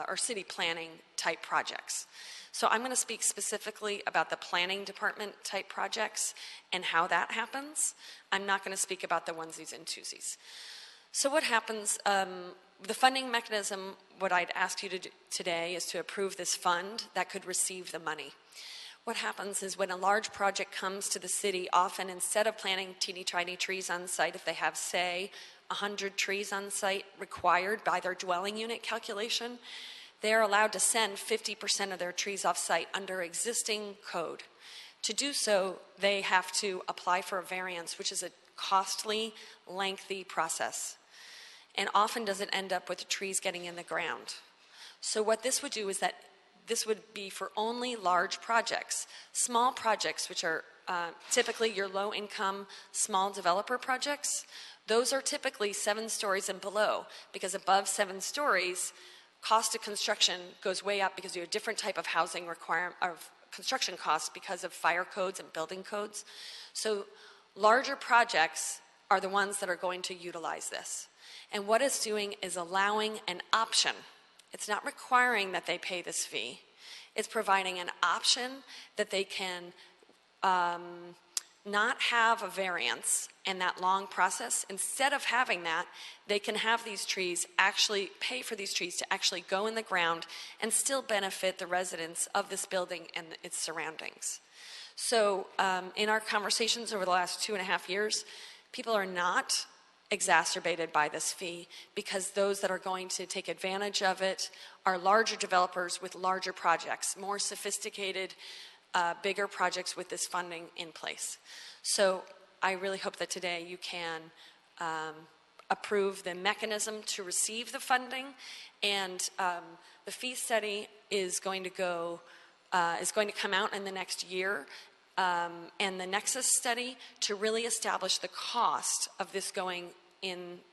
or city planning type projects. So I'm going to speak specifically about the planning department type projects and how that happens. I'm not going to speak about the onesies and twosies. So what happens, the funding mechanism, what I'd ask you to do today is to approve this fund that could receive the money. What happens is when a large project comes to the city, often instead of planting teeny tiny trees on site, if they have, say, 100 trees on site required by their dwelling unit calculation, they're allowed to send 50% of their trees off site under existing code. To do so, they have to apply for a variance, which is a costly, lengthy process, and often doesn't end up with the trees getting in the ground. So what this would do is that this would be for only large projects. Small projects, which are typically your low-income, small developer projects, those are typically 7 stories and below, because above 7 stories, cost of construction goes way up because you have a different type of housing requirement, of construction costs because of fire codes and building codes. So larger projects are the ones that are going to utilize this. And what it's doing is allowing an option. It's not requiring that they pay this fee. It's providing an option that they can not have a variance and that long process. Instead of having that, they can have these trees, actually pay for these trees to actually go in the ground and still benefit the residents of this building and its surroundings. So in our conversations over the last 2.5 years, people are not exacerbated by this fee because those that are going to take advantage of it are larger developers with larger projects, more sophisticated, bigger projects with this funding in place. So I really hope that today you can approve the mechanism to receive the funding, and the fee study is going to come out in the next year, and the Nexus study to really establish the cost of this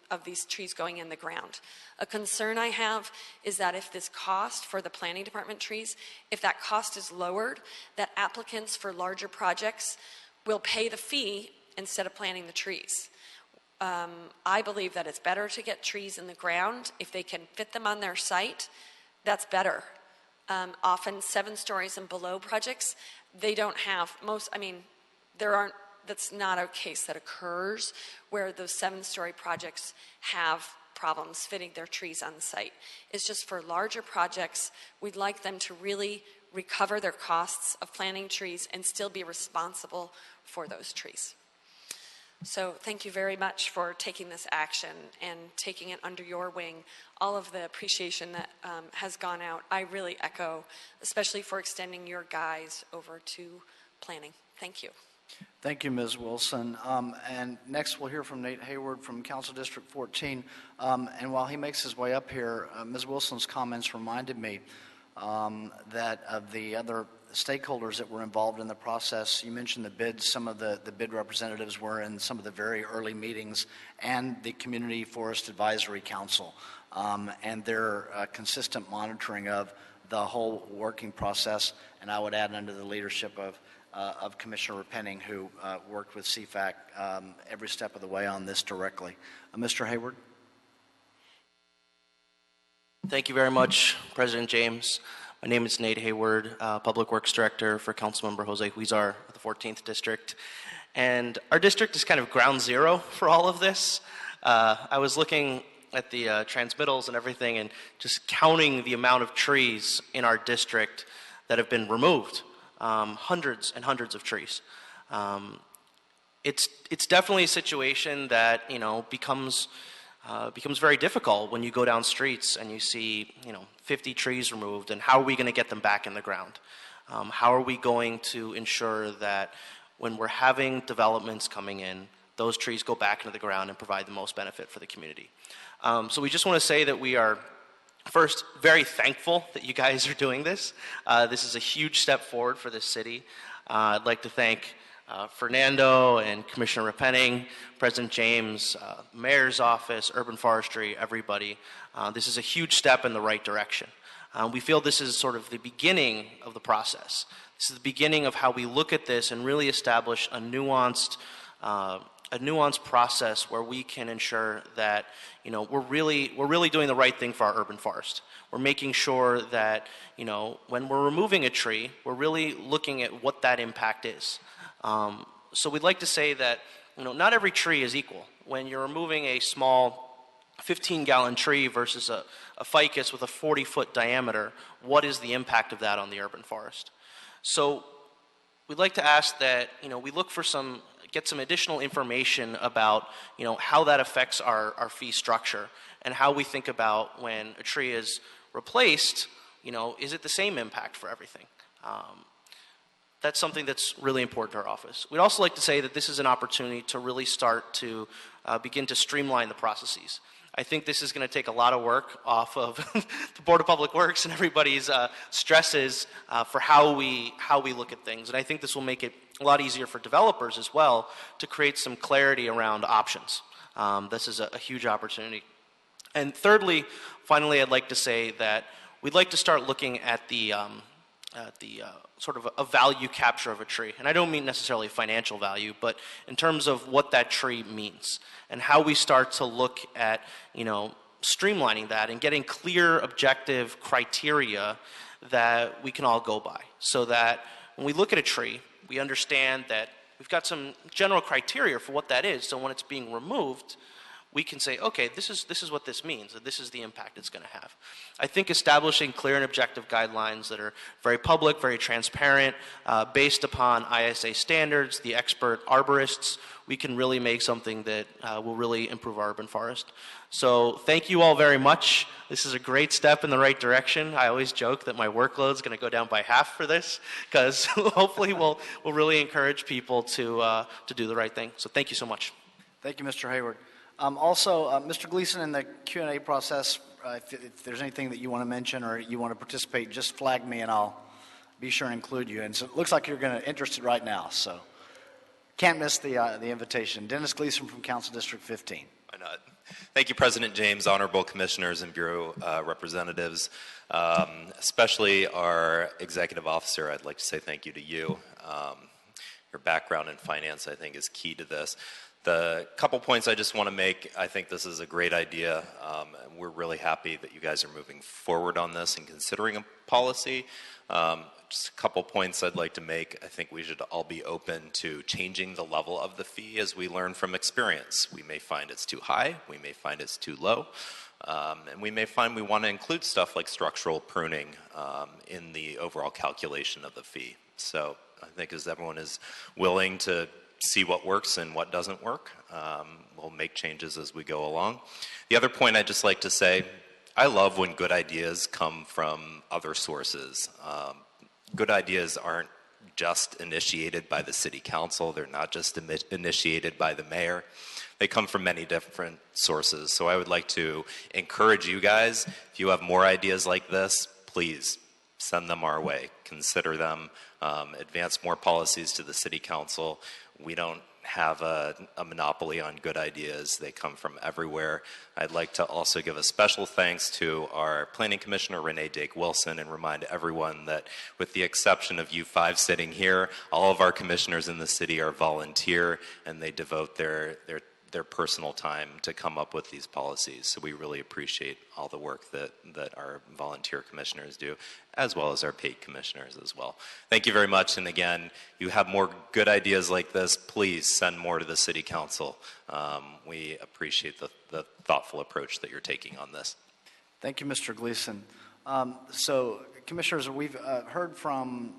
of these trees going in the ground. A concern I have is that if this cost for the planning department trees, if that cost is lowered, that applicants for larger projects will pay the fee instead of planting the trees. I believe that it's better to get trees in the ground. If they can fit them on their site, that's better. Often 7 stories and below projects, they don't have that's not a case that occurs where those 7-story projects have problems fitting their trees on site. It's just for larger projects, we'd like them to really recover their costs of planting trees and still be responsible for those trees. So thank you very much for taking this action and taking it under your wing. All of the appreciation that has gone out, I really echo, especially for extending your guys over to planning. Thank you. Thank you, Ms. Wilson. And next we'll hear from Nate Hayward from Council District 14. And while he makes his way up here, Ms. Wilson's comments reminded me that of the other stakeholders that were involved in the process. You mentioned the bids. Some of the bid representatives were in some of the very early meetings, and the Community Forest Advisory Council, and their consistent monitoring of the whole working process. And I would add under the leadership of Commissioner Repenning, who worked with CFAC every step of the way on this directly. Mr. Hayward? Thank you very much, President James. My name is Nate Hayward, Public Works Director for Councilmember Jose Huizar of the 14th District. And our district is kind of ground zero for all of this. I was looking at the transmittals and everything and just counting the amount of trees in our district that have been removed. Hundreds and hundreds of trees. It's definitely a situation that, you know, becomes very difficult when you go down streets and you see, 50 trees removed, and how are we going to get them back in the ground? How are we going to ensure that when we're having developments coming in, those trees go back into the ground and provide the most benefit for the community? So we just want to say that we are, first, very thankful that you guys are doing this. This is a huge step forward for this city. I'd like to thank Fernando and Commissioner Repenning, President James, Mayor's Office, Urban Forestry, everybody. This is a huge step in the right direction. We feel this is sort of the beginning of the process. This is the beginning of how we look at this and really establish a nuanced process where we can ensure that we're really doing the right thing for our urban forest. We're making sure that when we're removing a tree, we're really looking at what that impact is. So we'd like to say that not every tree is equal. When you're removing a small 15-gallon tree versus a ficus with a 40-foot diameter, what is the impact of that on the urban forest? So we'd like to ask that we look for get some additional information about how that affects our fee structure, and how we think about when a tree is replaced, is it the same impact for everything? That's something that's really important to our office. We'd also like to say that this is an opportunity to really start to begin to streamline the processes. I think this is going to take a lot of work off of the Board of Public Works and everybody's stresses for how we look at things. And I think this will make it a lot easier for developers as well to create some clarity around options. This is a huge opportunity. And thirdly, finally, I'd like to say that we'd like to start looking at the sort of a value capture of a tree. And I don't mean necessarily financial value, but in terms of what that tree means and how we start to look at, streamlining that and getting clear, objective criteria that we can all go by, so that when we look at a tree, we understand that we've got some general criteria for what that is. So when it's being removed, we can say, okay, this is what this means, and this is the impact it's going to have. I think establishing clear and objective guidelines that are very public, very transparent, based upon ISA standards, the expert arborists, we can really make something that will really improve our urban forest. So thank you all very much. This is a great step in the right direction. I always joke that my workload is going to go down by half for this, because hopefully we'll really encourage people to do the right thing. So thank you so much. Thank you, Mr. Hayward. Also, Mr. Gleason, in the Q&A process, if there's anything that you want to mention or you want to participate, just flag me and I'll be sure and include you. And so it looks like you're interested right now, so can't miss the invitation. Dennis Gleason from Council District 15. Why not? Thank you, President James, honorable commissioners and Bureau representatives, especially our executive officer. I'd like to say thank you to you. Your background in finance, I think, is key to this. The couple points I just want to make, I think this is a great idea. And we're really happy that you guys are moving forward on this and considering a policy. Just a couple points I'd like to make. I think we should all be open to changing the level of the fee as we learn from experience. We may find it's too high, we may find it's too low, and we may find we want to include stuff like structural pruning in the overall calculation of the fee. So I think as everyone is willing to see what works and what doesn't work, we'll make changes as we go along. The other point I'd just like to say, I love when good ideas come from other sources. Good ideas aren't just initiated by the city council. They're not just initiated by the mayor. They come from many different sources. So I would like to encourage you guys, if you have more ideas like this, please send them our way. Consider them. Advance more policies to the city council. We don't have a monopoly on good ideas. They come from everywhere. I'd like to also give a special thanks to our planning commissioner, Renee Dake-Wilson, and remind everyone that with the exception of you 5 sitting here, all of our commissioners in the city are volunteer, and they devote their personal time to come up with these policies. So we really appreciate all the work that our volunteer commissioners do, as well as our paid commissioners as well. Thank you very much. And again, you have more good ideas like this, please send more to the city council. We appreciate the thoughtful approach that you're taking on this. Thank you, Mr. Gleason. So, Commissioners, we've heard from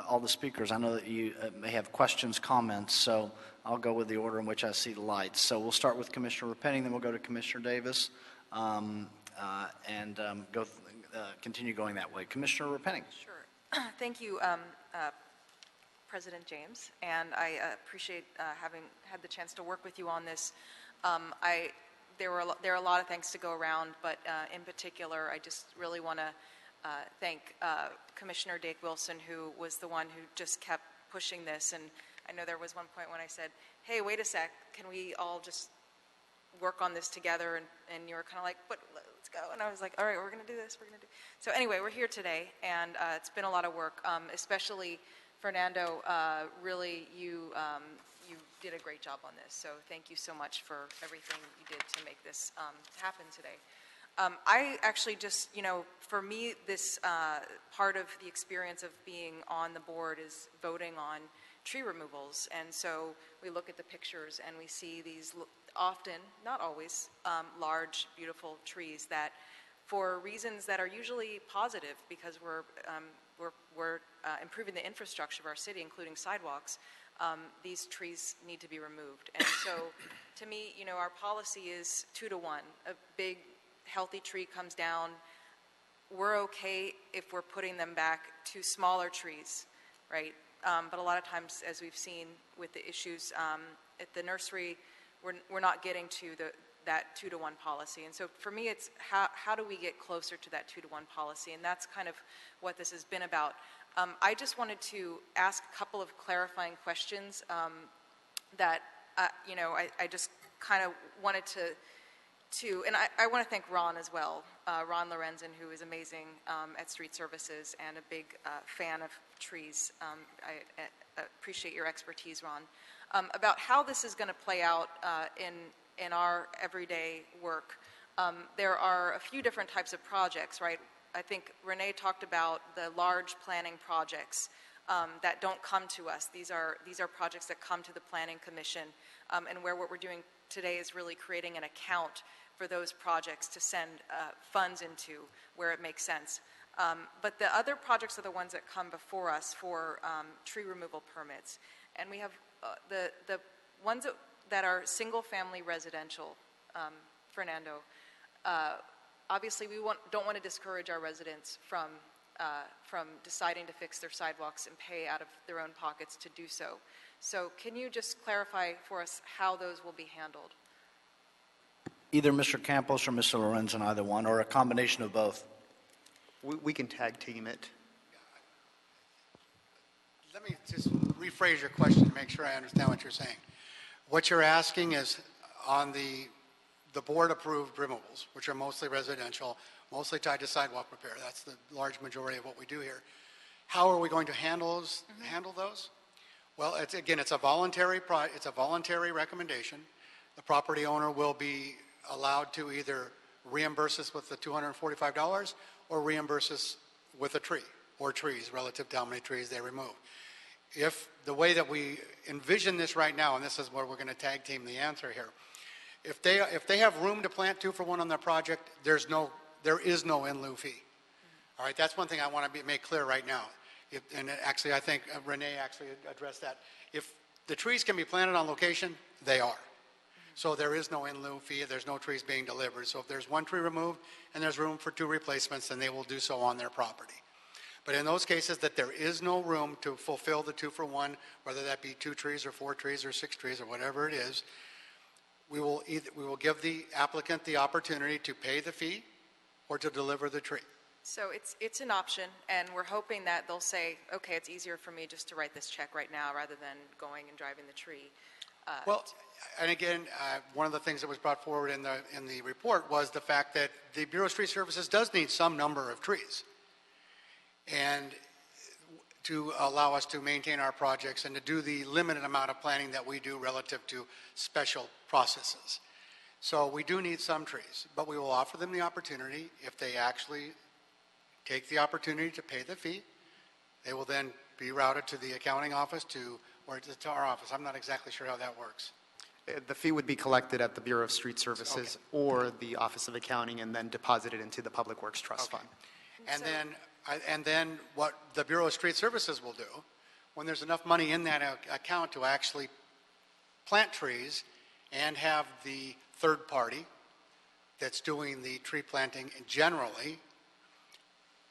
all the speakers. I know that you may have questions, comments, so I'll go with the order in which I see the lights. So we'll start with Commissioner Repenning, then we'll go to Commissioner Davis, and continue going that way. Commissioner Repenning. Sure. Thank you, President James, and I appreciate having had the chance to work with you on this. There are a lot of thanks to go around, but in particular, I just really want to thank Commissioner Dake-Wilson, who was the one who just kept pushing this. And I know there was one point when I said, hey, wait a sec, can we all just work on this together? And you were kind of like, but let's go. And I was like, all right, we're going to do this. We're going to do. So anyway, we're here today, and it's been a lot of work, especially Fernando. Really, you did a great job on this. So thank you so much for everything you did to make this happen today. I actually just, for me, this part of the experience of being on the board is voting on tree removals. And so we look at the pictures and we see these often, not always, large, beautiful trees that, for reasons that are usually positive, because we're improving the infrastructure of our city, including sidewalks, these trees need to be removed. And so, to me, our policy is 2 to 1. A big, healthy tree comes down. We're okay if we're putting them back to smaller trees, right? But a lot of times, as we've seen with the issues at the nursery, we're not getting to that 2 to 1 policy. And so for me, it's how do we get closer to that 2 to 1 policy? And that's kind of what this has been about. I just wanted to ask a couple of clarifying questions that, I just kind of wanted to, and I want to thank Ron as well, Ron Lorenzen, who is amazing at Street Services and a big fan of trees. I appreciate your expertise, Ron. About how this is going to play out in our everyday work. There are a few different types of projects, right? I think Renee talked about the large planning projects that don't come to us. These are projects that come to the Planning Commission, and where what we're doing today is really creating an account for those projects to send funds into where it makes sense. But the other projects are the ones that come before us for tree removal permits. And we have the ones that are single-family residential, Fernando. Obviously, we don't want to discourage our residents from deciding to fix their sidewalks and pay out of their own pockets to do so. So can you just clarify for us how those will be handled? Either Mr. Campos or Mr. Lorenzen, either one, or a combination of both. We can tag team it. Let me just rephrase your question to make sure I understand what you're saying. What you're asking is on the board-approved removals, which are mostly residential, mostly tied to sidewalk repair. That's the large majority of what we do here. How are we going to handle those? Well, it's a voluntary recommendation. The property owner will be allowed to either reimburse us with the $245 or reimburse us with a tree or trees relative to how many trees they remove. If the way that we envision this right now, and this is where we're going to tag team the answer here, if they have room to plant 2-for-1 on their project, there is no in lieu fee. All right, that's one thing I want to make clear right now. And actually, I think Renee actually addressed that. If the trees can be planted on location, they are. So there is no in lieu fee. There's no trees being delivered. So if there's one tree removed and there's room for 2 replacements, then they will do so on their property. But in those cases that there is no room to fulfill the 2-for-1, whether that be 2 trees or 4 trees or 6 trees or whatever it is, we will give the applicant the opportunity to pay the fee or to deliver the tree. So it's an option, and we're hoping that they'll say, okay, it's easier for me just to write this check right now rather than going and driving the tree. Well, and again, one of the things that was brought forward in the report was the fact that the Bureau of Street Services does need some number of trees, and to allow us to maintain our projects and to do the limited amount of planning that we do relative to special processes. So we do need some trees, but we will offer them the opportunity if they actually take the opportunity to pay the fee. They will then be routed to the accounting office or to our office. I'm not exactly sure how that works. The fee would be collected at the Bureau of Street Services or the Office of Accounting and then deposited into the Public Works Trust Fund. And then what the Bureau of Street Services will do, when there's enough money in that account to actually plant trees and have the third party that's doing the tree planting generally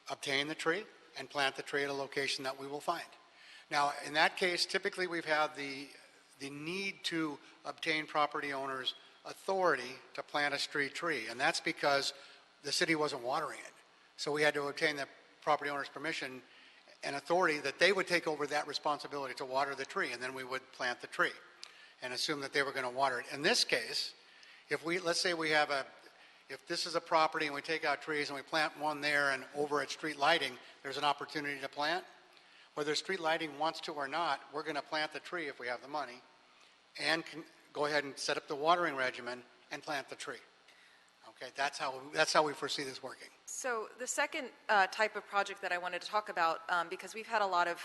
obtain the tree and plant the tree at a location that we will find. Now, in that case, typically we've had the need to obtain property owners' authority to plant a street tree, and that's because the city wasn't watering it. So we had to obtain the property owner's permission and authority that they would take over that responsibility to water the tree, and then we would plant the tree and assume that they were going to water it. In this case, let's say if this is a property and we take out trees and we plant one there and over at street lighting, there's an opportunity to plant. Whether street lighting wants to or not, we're going to plant the tree if we have the money and can go ahead and set up the watering regimen and plant the tree. Okay, that's how we foresee this working. So the second type of project that I wanted to talk about, because we've had a lot of,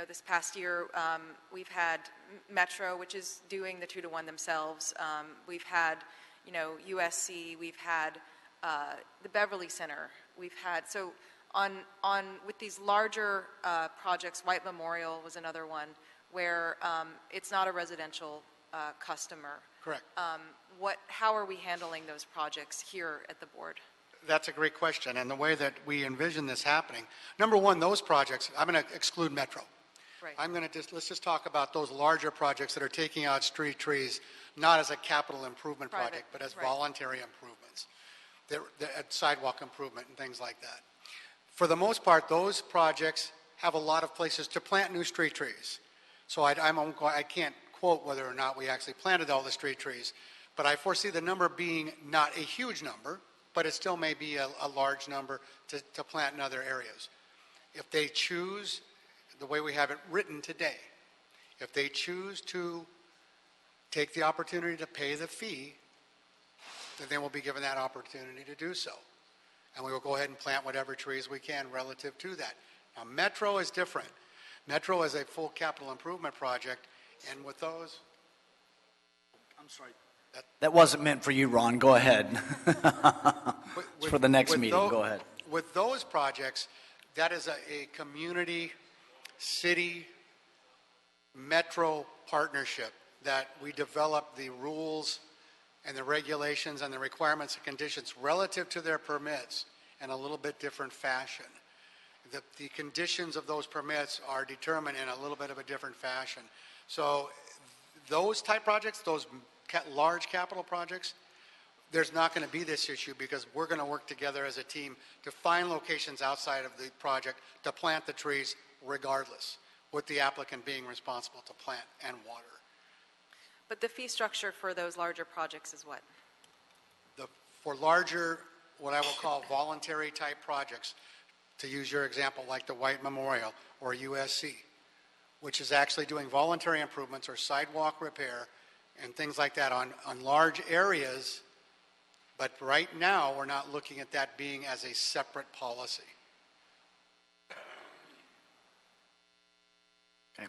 this past year, we've had Metro, which is doing the 2-to-1 themselves. We've had, USC. We've had the Beverly Center. We've had with these larger projects. White Memorial was another one where it's not a residential customer. Correct. How are we handling those projects here at the board? That's a great question, and the way that we envision this happening, number one, those projects, I'm going to exclude Metro. Right. Let's just talk about those larger projects that are taking out street trees, not as a capital improvement project, but as voluntary improvements. They're sidewalk improvement and things like that. For the most part, those projects have a lot of places to plant new street trees. So I can't quote whether or not we actually planted all the street trees, but I foresee the number being not a huge number, but it still may be a large number to plant in other areas. If they choose, the way we have it written today, if they choose to take the opportunity to pay the fee, then they will be given that opportunity to do so. And we will go ahead and plant whatever trees we can relative to that. Now, Metro is different. Metro is a full capital improvement project, and with those... I'm sorry. That wasn't meant for you, Ron. Go ahead. It's for the next meeting. Go ahead. With those projects, that is a community, city, Metro partnership that we develop the rules and the regulations and the requirements and conditions relative to their permits in a little bit different fashion. The conditions of those permits are determined in a little bit of a different fashion. So those type projects, those large capital projects, there's not going to be this issue because we're going to work together as a team to find locations outside of the project to plant the trees regardless, with the applicant being responsible to plant and water. But the fee structure for those larger projects is what? For larger, what I will call voluntary type projects, to use your example, like the White Memorial or USC, which is actually doing voluntary improvements or sidewalk repair and things like that on large areas. But right now, we're not looking at that being as a separate policy. Okay.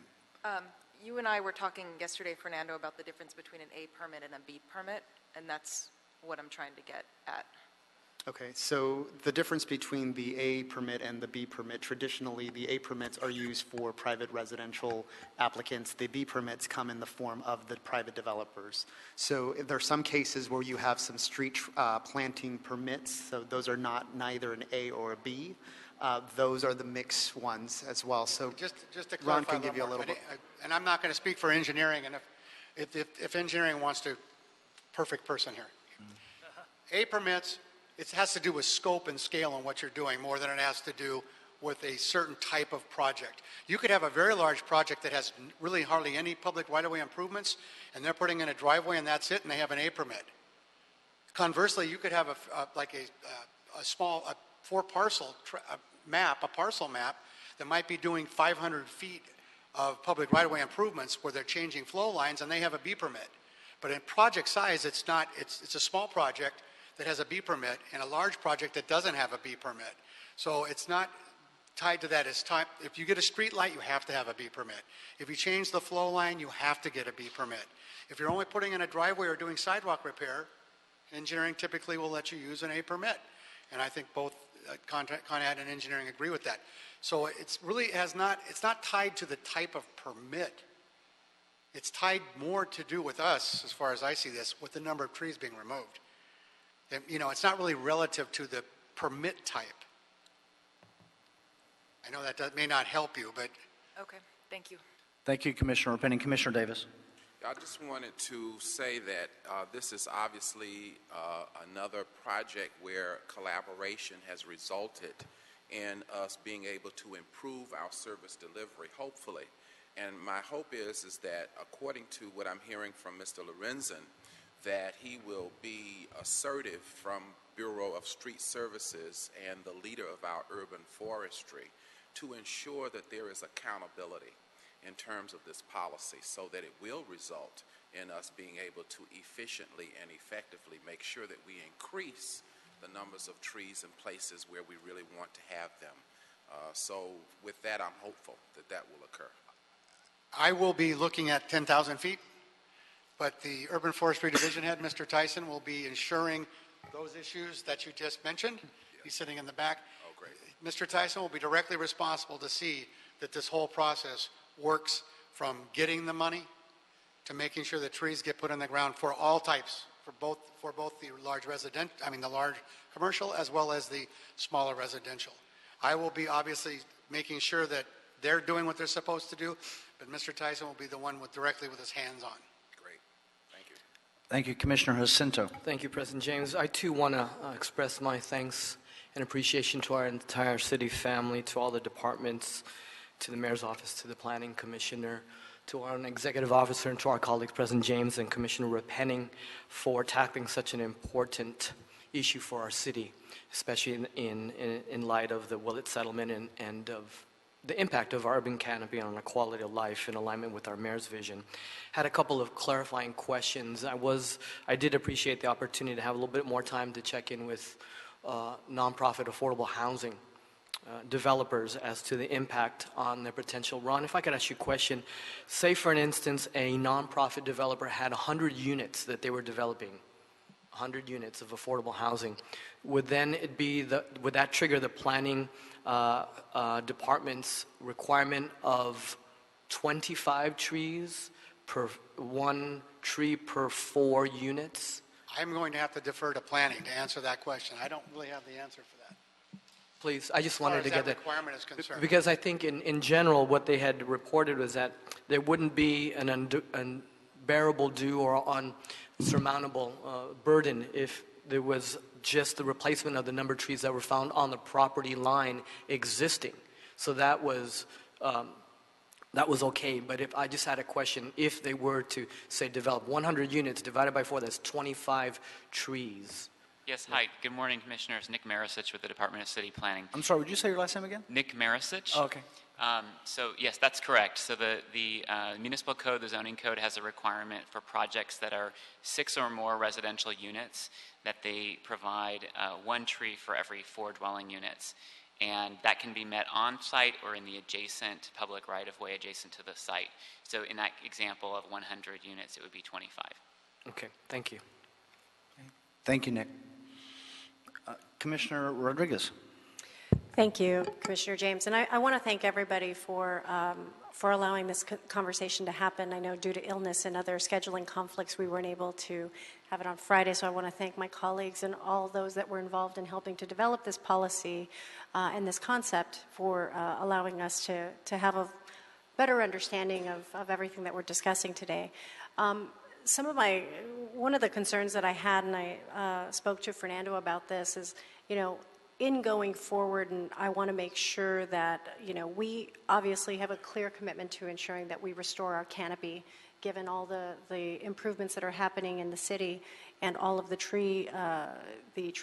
You and I were talking yesterday, Fernando, about the difference between an A permit and a B permit, and that's what I'm trying to get at. Okay, so the difference between the A permit and the B permit, traditionally the A permits are used for private residential applicants. The B permits come in the form of the private developers. So there are some cases where you have some street planting permits, so those are neither an A or a B. Those are the mixed ones as well. So Just to clarify Ron can give you a little bit. And I'm not going to speak for engineering, and if engineering wants to, perfect person here. A permits, it has to do with scope and scale on what you're doing more than it has to do with a certain type of project. You could have a very large project that has really hardly any public right-of-way improvements, and they're putting in a driveway and that's it, and they have an A permit. Conversely, you could have a small parcel map that might be doing 500 feet of public right-of-way improvements where they're changing flow lines, and they have a B permit. But in project size, it's a small project that has a B permit and a large project that doesn't have a B permit. So it's not tied to that. If you get a street light, you have to have a B permit. If you change the flow line, you have to get a B permit. If you're only putting in a driveway or doing sidewalk repair, engineering typically will let you use an A permit. And I think both Con Ed and engineering agree with that. So it's not tied to the type of permit. It's tied more to do with us, as far as I see this, with the number of trees being removed. And, it's not really relative to the permit type. I know that may not help you, but... Okay, thank you. Thank you, Commissioner Penning. Commissioner Davis. I just wanted to say that this is obviously another project where collaboration has resulted in us being able to improve our service delivery, hopefully. And my hope is that according to what I'm hearing from Mr. Lorenzen, that he will be assertive from Bureau of Street Services and the leader of our urban forestry to ensure that there is accountability in terms of this policy so that it will result in us being able to efficiently and effectively make sure that we increase the numbers of trees in places where we really want to have them. So with that, I'm hopeful that that will occur. I will be looking at 10,000 feet, but the Urban Forestry Division Head, Mr. Tyson, will be ensuring those issues that you just mentioned. He's sitting in the back. Oh, great. Mr. Tyson will be directly responsible to see that this whole process works from getting the money to making sure that trees get put in the ground for all types, for both the large the large commercial as well as the smaller residential. I will be obviously making sure that they're doing what they're supposed to do, but Mr. Tyson will be the one directly with his hands on. Great. Thank you. Thank you, Commissioner Jacinto. Thank you, President James. I too want to express my thanks and appreciation to our entire city family, to all the departments, to the mayor's office, to the planning commissioner, to our executive officer, and to our colleagues, President James and Commissioner Penning, for tackling such an important issue for our city, especially in light of the Willett settlement and of the impact of urban canopy on our quality of life in alignment with our mayor's vision. Had a couple of clarifying questions. I did appreciate the opportunity to have a little bit more time to check in with nonprofit affordable housing developers as to the impact on their potential. Ron, if I could ask you a question. Say, for an instance, a nonprofit developer had 100 units that they were developing, 100 units of affordable housing. Would that trigger the planning department's requirement of 25 trees per one tree per 4 units? I'm going to have to defer to planning to answer that question. I don't really have the answer for that. Please, I just wanted to get that. As far as that requirement is concerned. Because I think in general, what they had reported was that there wouldn't be an unbearable due or unsurmountable burden if there was just the replacement of the number of trees that were found on the property line existing. So that was okay. But if I just had a question, if they were to, say, develop 100 units divided by 4, that's 25 trees. Yes, hi. Good morning, Commissioners. Nick Marisich with the Department of City Planning. I'm sorry, would you say your last name again? Nick Marisich. Oh, okay. So yes, that's correct. So the municipal code, the zoning code, has a requirement for projects that are 6 or more residential units that they provide 1 tree for every 4 dwelling units. And that can be met on site or in the adjacent public right-of-way adjacent to the site. So in that example of 100 units, it would be 25. Okay, thank you. Thank you, Nick. Commissioner Rodriguez. Thank you, Commissioner James. And I want to thank everybody for allowing this conversation to happen. I know due to illness and other scheduling conflicts, we weren't able to have it on Friday. So I want to thank my colleagues and all those that were involved in helping to develop this policy and this concept for allowing us to have a better understanding of everything that we're discussing today. One of the concerns that I had, and I spoke to Fernando about this, is, in going forward, and I want to make sure that, we obviously have a clear commitment to ensuring that we restore our canopy, given all the improvements that are happening in the city and all of the tree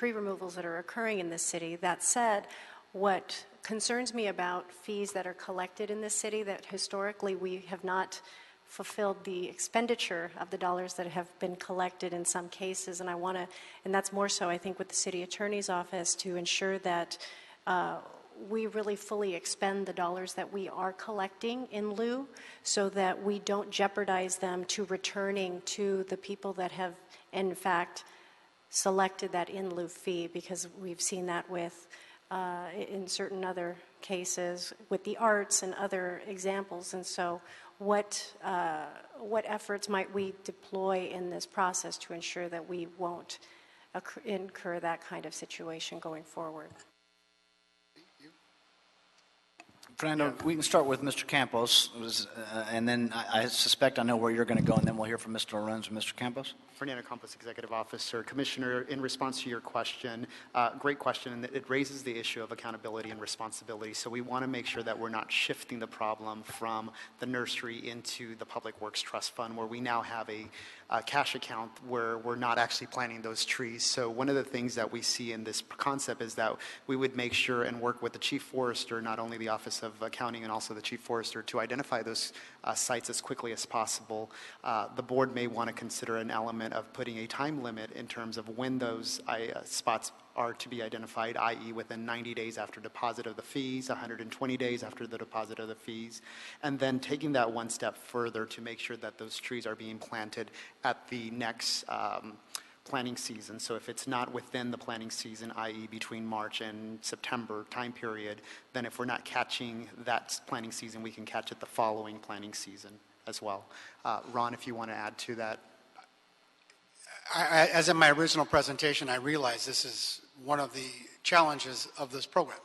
removals that are occurring in this city. That said, what concerns me about fees that are collected in this city, that historically we have not fulfilled the expenditure of the dollars that have been collected in some cases, and that's more so, I think, with the city attorney's office, to ensure that we really fully expend the dollars that we are collecting in lieu, so that we don't jeopardize them to returning to the people that have, in fact, selected that in lieu fee, because we've seen that with in certain other cases with the arts and other examples. And so what efforts might we deploy in this process to ensure that we won't incur that kind of situation going forward? Fernando, we can start with Mr. Campos, and then I suspect I know where you're going to go, and then we'll hear from Mr. Lorenz and Mr. Campos. Fernando Campos, Executive Officer. Commissioner, in response to your question, great question, and it raises the issue of accountability and responsibility. So we want to make sure that we're not shifting the problem from the nursery into the Public Works Trust Fund, where we now have a cash account where we're not actually planting those trees. So one of the things that we see in this concept is that we would make sure and work with the Chief Forester, not only the Office of Accounting and also the Chief Forester, to identify those sites as quickly as possible. The board may want to consider an element of putting a time limit in terms of when those spots are to be identified, i.e. within 90 days after deposit of the fees, 120 days after the deposit of the fees, and then taking that one step further to make sure that those trees are being planted at the next planting season. So if it's not within the planting season, i.e. between March and September time period, then if we're not catching that planting season, we can catch it the following planting season as well. Ron, if you want to add to that. As in my original presentation, I realize this is one of the challenges of this program.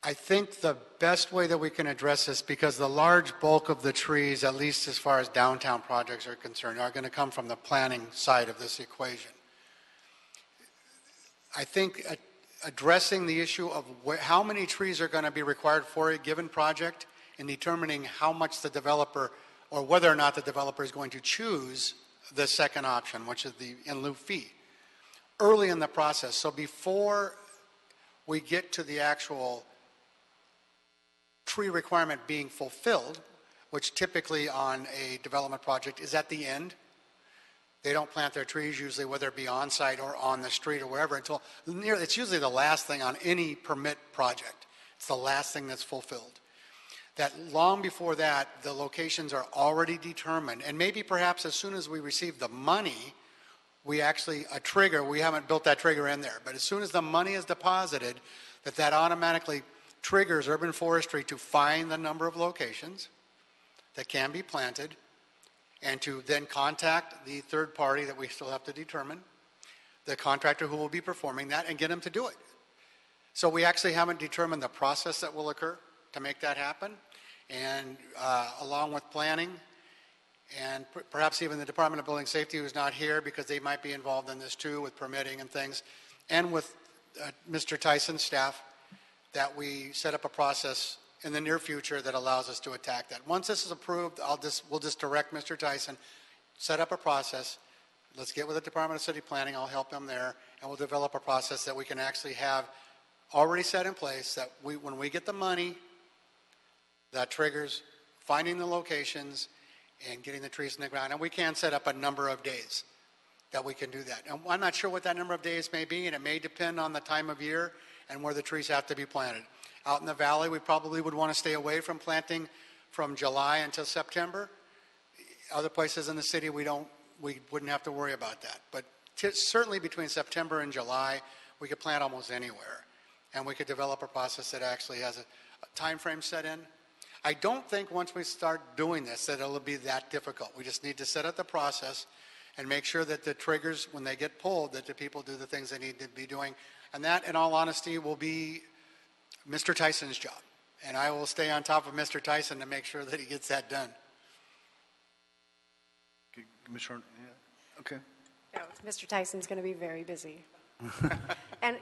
I think the best way that we can address this, because the large bulk of the trees, at least as far as downtown projects are concerned, are going to come from the planning side of this equation. I think addressing the issue of how many trees are going to be required for a given project and determining how much the developer, or whether or not the developer is going to choose the second option, which is the in lieu fee, early in the process. So before we get to the actual tree requirement being fulfilled, which typically on a development project is at the end. They don't plant their trees usually, whether it be on site or on the street or wherever, until it's usually the last thing on any permit project. It's the last thing that's fulfilled. That long before that, the locations are already determined, and maybe perhaps as soon as we receive the money, we haven't built that trigger in there, but as soon as the money is deposited, that automatically triggers urban forestry to find the number of locations that can be planted, and to then contact the third party that we still have to determine, the contractor who will be performing that, and get them to do it. So we actually haven't determined the process that will occur to make that happen, and along with planning, and perhaps even the Department of Building Safety, who's not here because they might be involved in this too with permitting and things, and with Mr. Tyson's staff, that we set up a process in the near future that allows us to attack that. Once this is approved, we'll just direct Mr. Tyson, set up a process. Let's get with the Department of City Planning. I'll help him there, and we'll develop a process that we can actually have already set in place that when we get the money, that triggers finding the locations and getting the trees in the ground. And we can set up a number of days that we can do that. And I'm not sure what that number of days may be, and it may depend on the time of year and where the trees have to be planted. Out in the valley, we probably would want to stay away from planting from July until September. Other places in the city, we wouldn't have to worry about that. But certainly between September and July, we could plant almost anywhere. And we could develop a process that actually has a time frame set in. I don't think once we start doing this that it'll be that difficult. We just need to set up the process and make sure that the triggers, when they get pulled, that the people do the things they need to be doing. And that, in all honesty, will be Mr. Tyson's job. And I will stay on top of Mr. Tyson to make sure that he gets that done. Commissioner, yeah. Okay. No, Mr. Tyson's going to be very busy. And,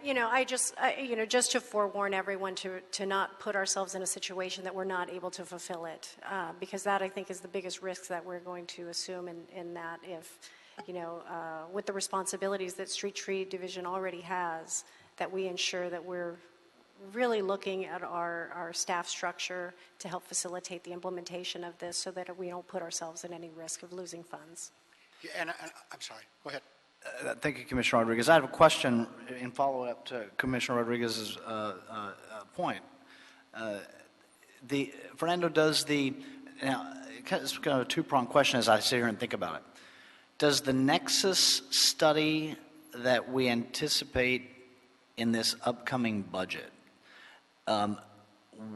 just to forewarn everyone to not put ourselves in a situation that we're not able to fulfill it, because that, I think, is the biggest risk that we're going to assume in that if, with the responsibilities that Street Tree Division already has, that we ensure that we're really looking at our staff structure to help facilitate the implementation of this so that we don't put ourselves in any risk of losing funds. Yeah, and I'm sorry, go ahead. Thank you, Commissioner Rodriguez. I have a question in follow-up to Commissioner Rodriguez's point. Fernando, now, it's kind of a two-pronged question as I sit here and think about it. Does the Nexus study that we anticipate in this upcoming budget,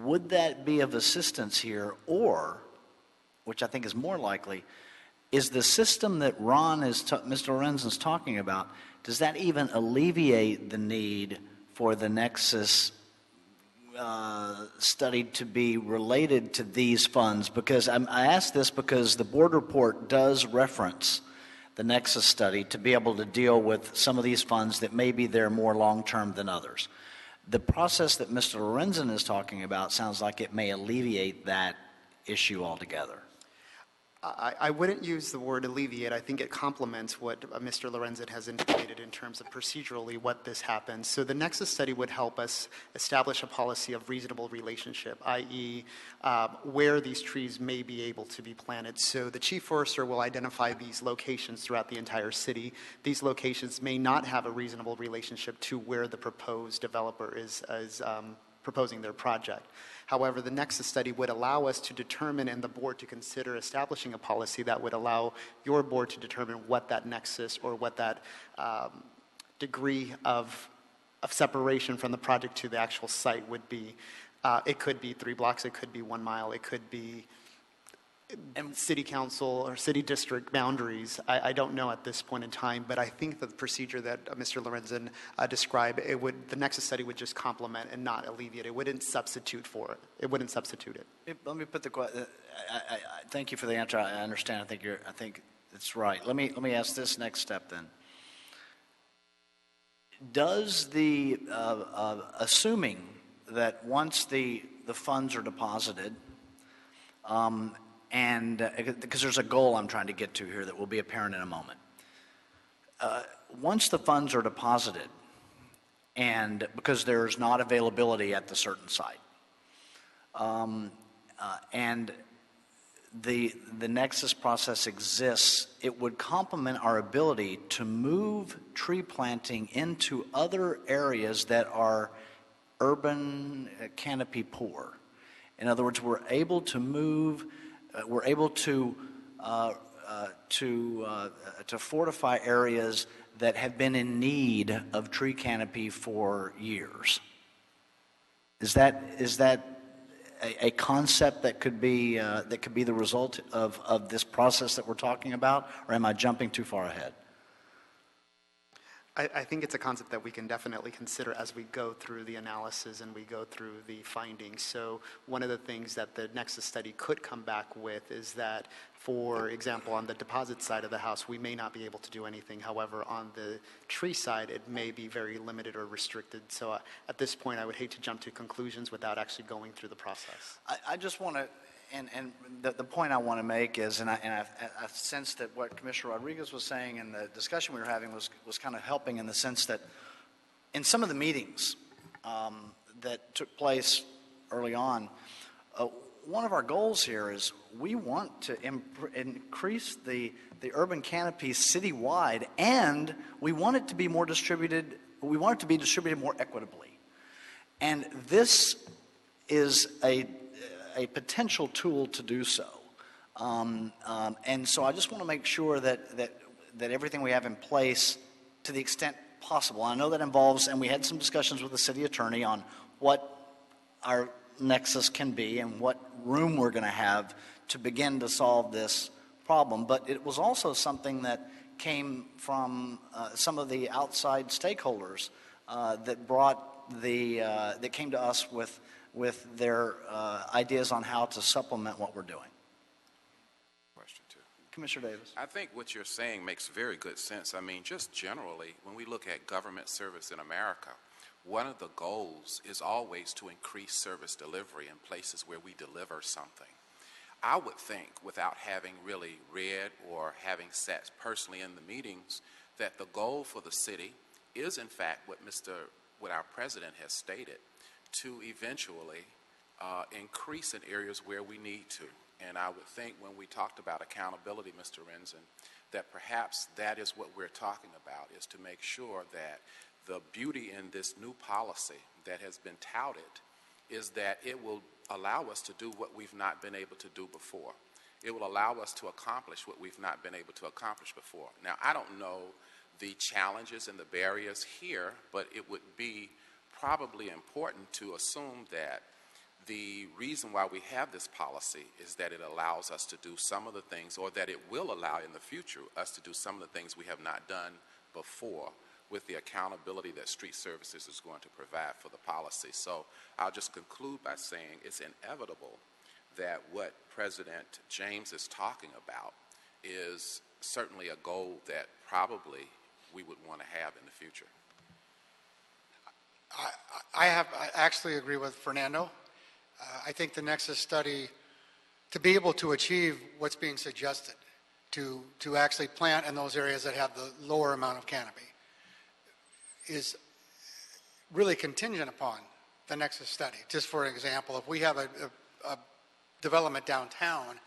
would that be of assistance here, or, which I think is more likely, is the system that Mr. Lorenzen's talking about, does that even alleviate the need for the Nexus study to be related to these funds? Because I ask this because the board report does reference the Nexus study to be able to deal with some of these funds that maybe they're more long-term than others. The process that Mr. Lorenzen is talking about sounds like it may alleviate that issue altogether. I wouldn't use the word alleviate. I think it complements what Mr. Lorenzen has indicated in terms of procedurally what this happens. So the Nexus study would help us establish a policy of reasonable relationship, i.e. Where these trees may be able to be planted. So the chief forester will identify these locations throughout the entire city. These locations may not have a reasonable relationship to where the proposed developer is proposing their project. However, the Nexus study would allow us to determine and the board to consider establishing a policy that would allow your board to determine what that nexus or what that degree of separation from the project to the actual site would be. It could be 3 blocks, it could be 1 mile, it could be city council or city district boundaries. I don't know at this point in time, but I think that the procedure that Mr. Lorenzen described, the Nexus study would just complement and not alleviate. It wouldn't substitute for it. It wouldn't substitute it. Let me put the question. Thank you for the answer. I understand. I think it's right. Let me ask this next step then. Does the assuming that once the funds are deposited, and because there's a goal I'm trying to get to here that will be apparent in a moment. Once the funds are deposited, and because there's not availability at the certain site, and the Nexus process exists, it would complement our ability to move tree planting into other areas that are urban canopy poor. In other words, we're able to move. We're able to fortify areas that have been in need of tree canopy for years. Is that a concept that could be the result of this process that we're talking about, or am I jumping too far ahead? I think it's a concept that we can definitely consider as we go through the analysis and we go through the findings. So one of the things that the Nexus study could come back with is that, for example, on the deposit side of the house, we may not be able to do anything. However, on the tree side, it may be very limited or restricted. So at this point, I would hate to jump to conclusions without actually going through the process. I just want to, and the point I want to make is, and I sense that what Commissioner Rodriguez was saying and the discussion we were having was kind of helping in the sense that in some of the meetings that took place early on, one of our goals here is we want to increase the urban canopy citywide, and we want it to be more distributed. We want it to be distributed more equitably. And this is a potential tool to do so. And so I just want to make sure that everything we have in place, to the extent possible. I know that involves, and we had some discussions with the city attorney on what our Nexus can be and what room we're going to have to begin to solve this problem. But it was also something that came from some of the outside stakeholders that came to us with their ideas on how to supplement what we're doing. Question two. Commissioner Davis. I think what you're saying makes very good sense. I mean, just generally, when we look at government service in America, one of the goals is always to increase service delivery in places where we deliver something. I would think, without having really read or having sat personally in the meetings, that the goal for the city is, in fact, what our president has stated, to eventually increase in areas where we need to. And I would think when we talked about accountability, Mr. Renzen, that perhaps that is what we're talking about, is to make sure that the beauty in this new policy that has been touted is that it will allow us to do what we've not been able to do before. It will allow us to accomplish what we've not been able to accomplish before. Now, I don't know the challenges and the barriers here, but it would be probably important to assume that the reason why we have this policy is that it allows us to do some of the things, or that it will allow in the future us to do some of the things we have not done before, with the accountability that street services is going to provide for the policy. So I'll just conclude by saying it's inevitable that what President James is talking about is certainly a goal that probably we would want to have in the future. I actually agree with Fernando. I think the Nexus study, to be able to achieve what's being suggested, to actually plant in those areas that have the lower amount of canopy, is really contingent upon the Nexus study. Just for example, if we have a development downtown,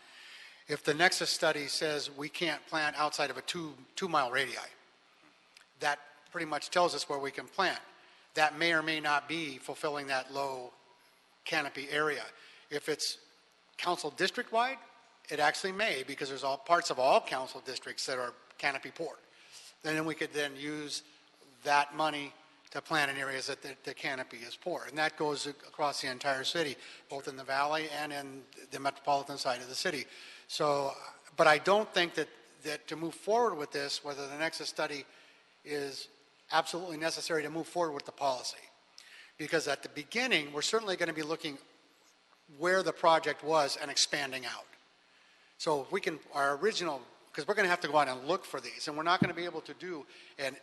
if the Nexus study says we can't plant outside of a two-mile radii, that pretty much tells us where we can plant. That may or may not be fulfilling that low canopy area. If it's council district-wide, it actually may, because there's all parts of all council districts that are canopy poor. And then we could then use that money to plant in areas that the canopy is poor. And that goes across the entire city, both in the valley and in the metropolitan side of the city. So, but I don't think that to move forward with this, whether the Nexus study is absolutely necessary to move forward with the policy. Because at the beginning, we're certainly going to be looking where the project was and expanding out. So if we can, our original, because we're going to have to go out and look for these, and we're not going to be able to do an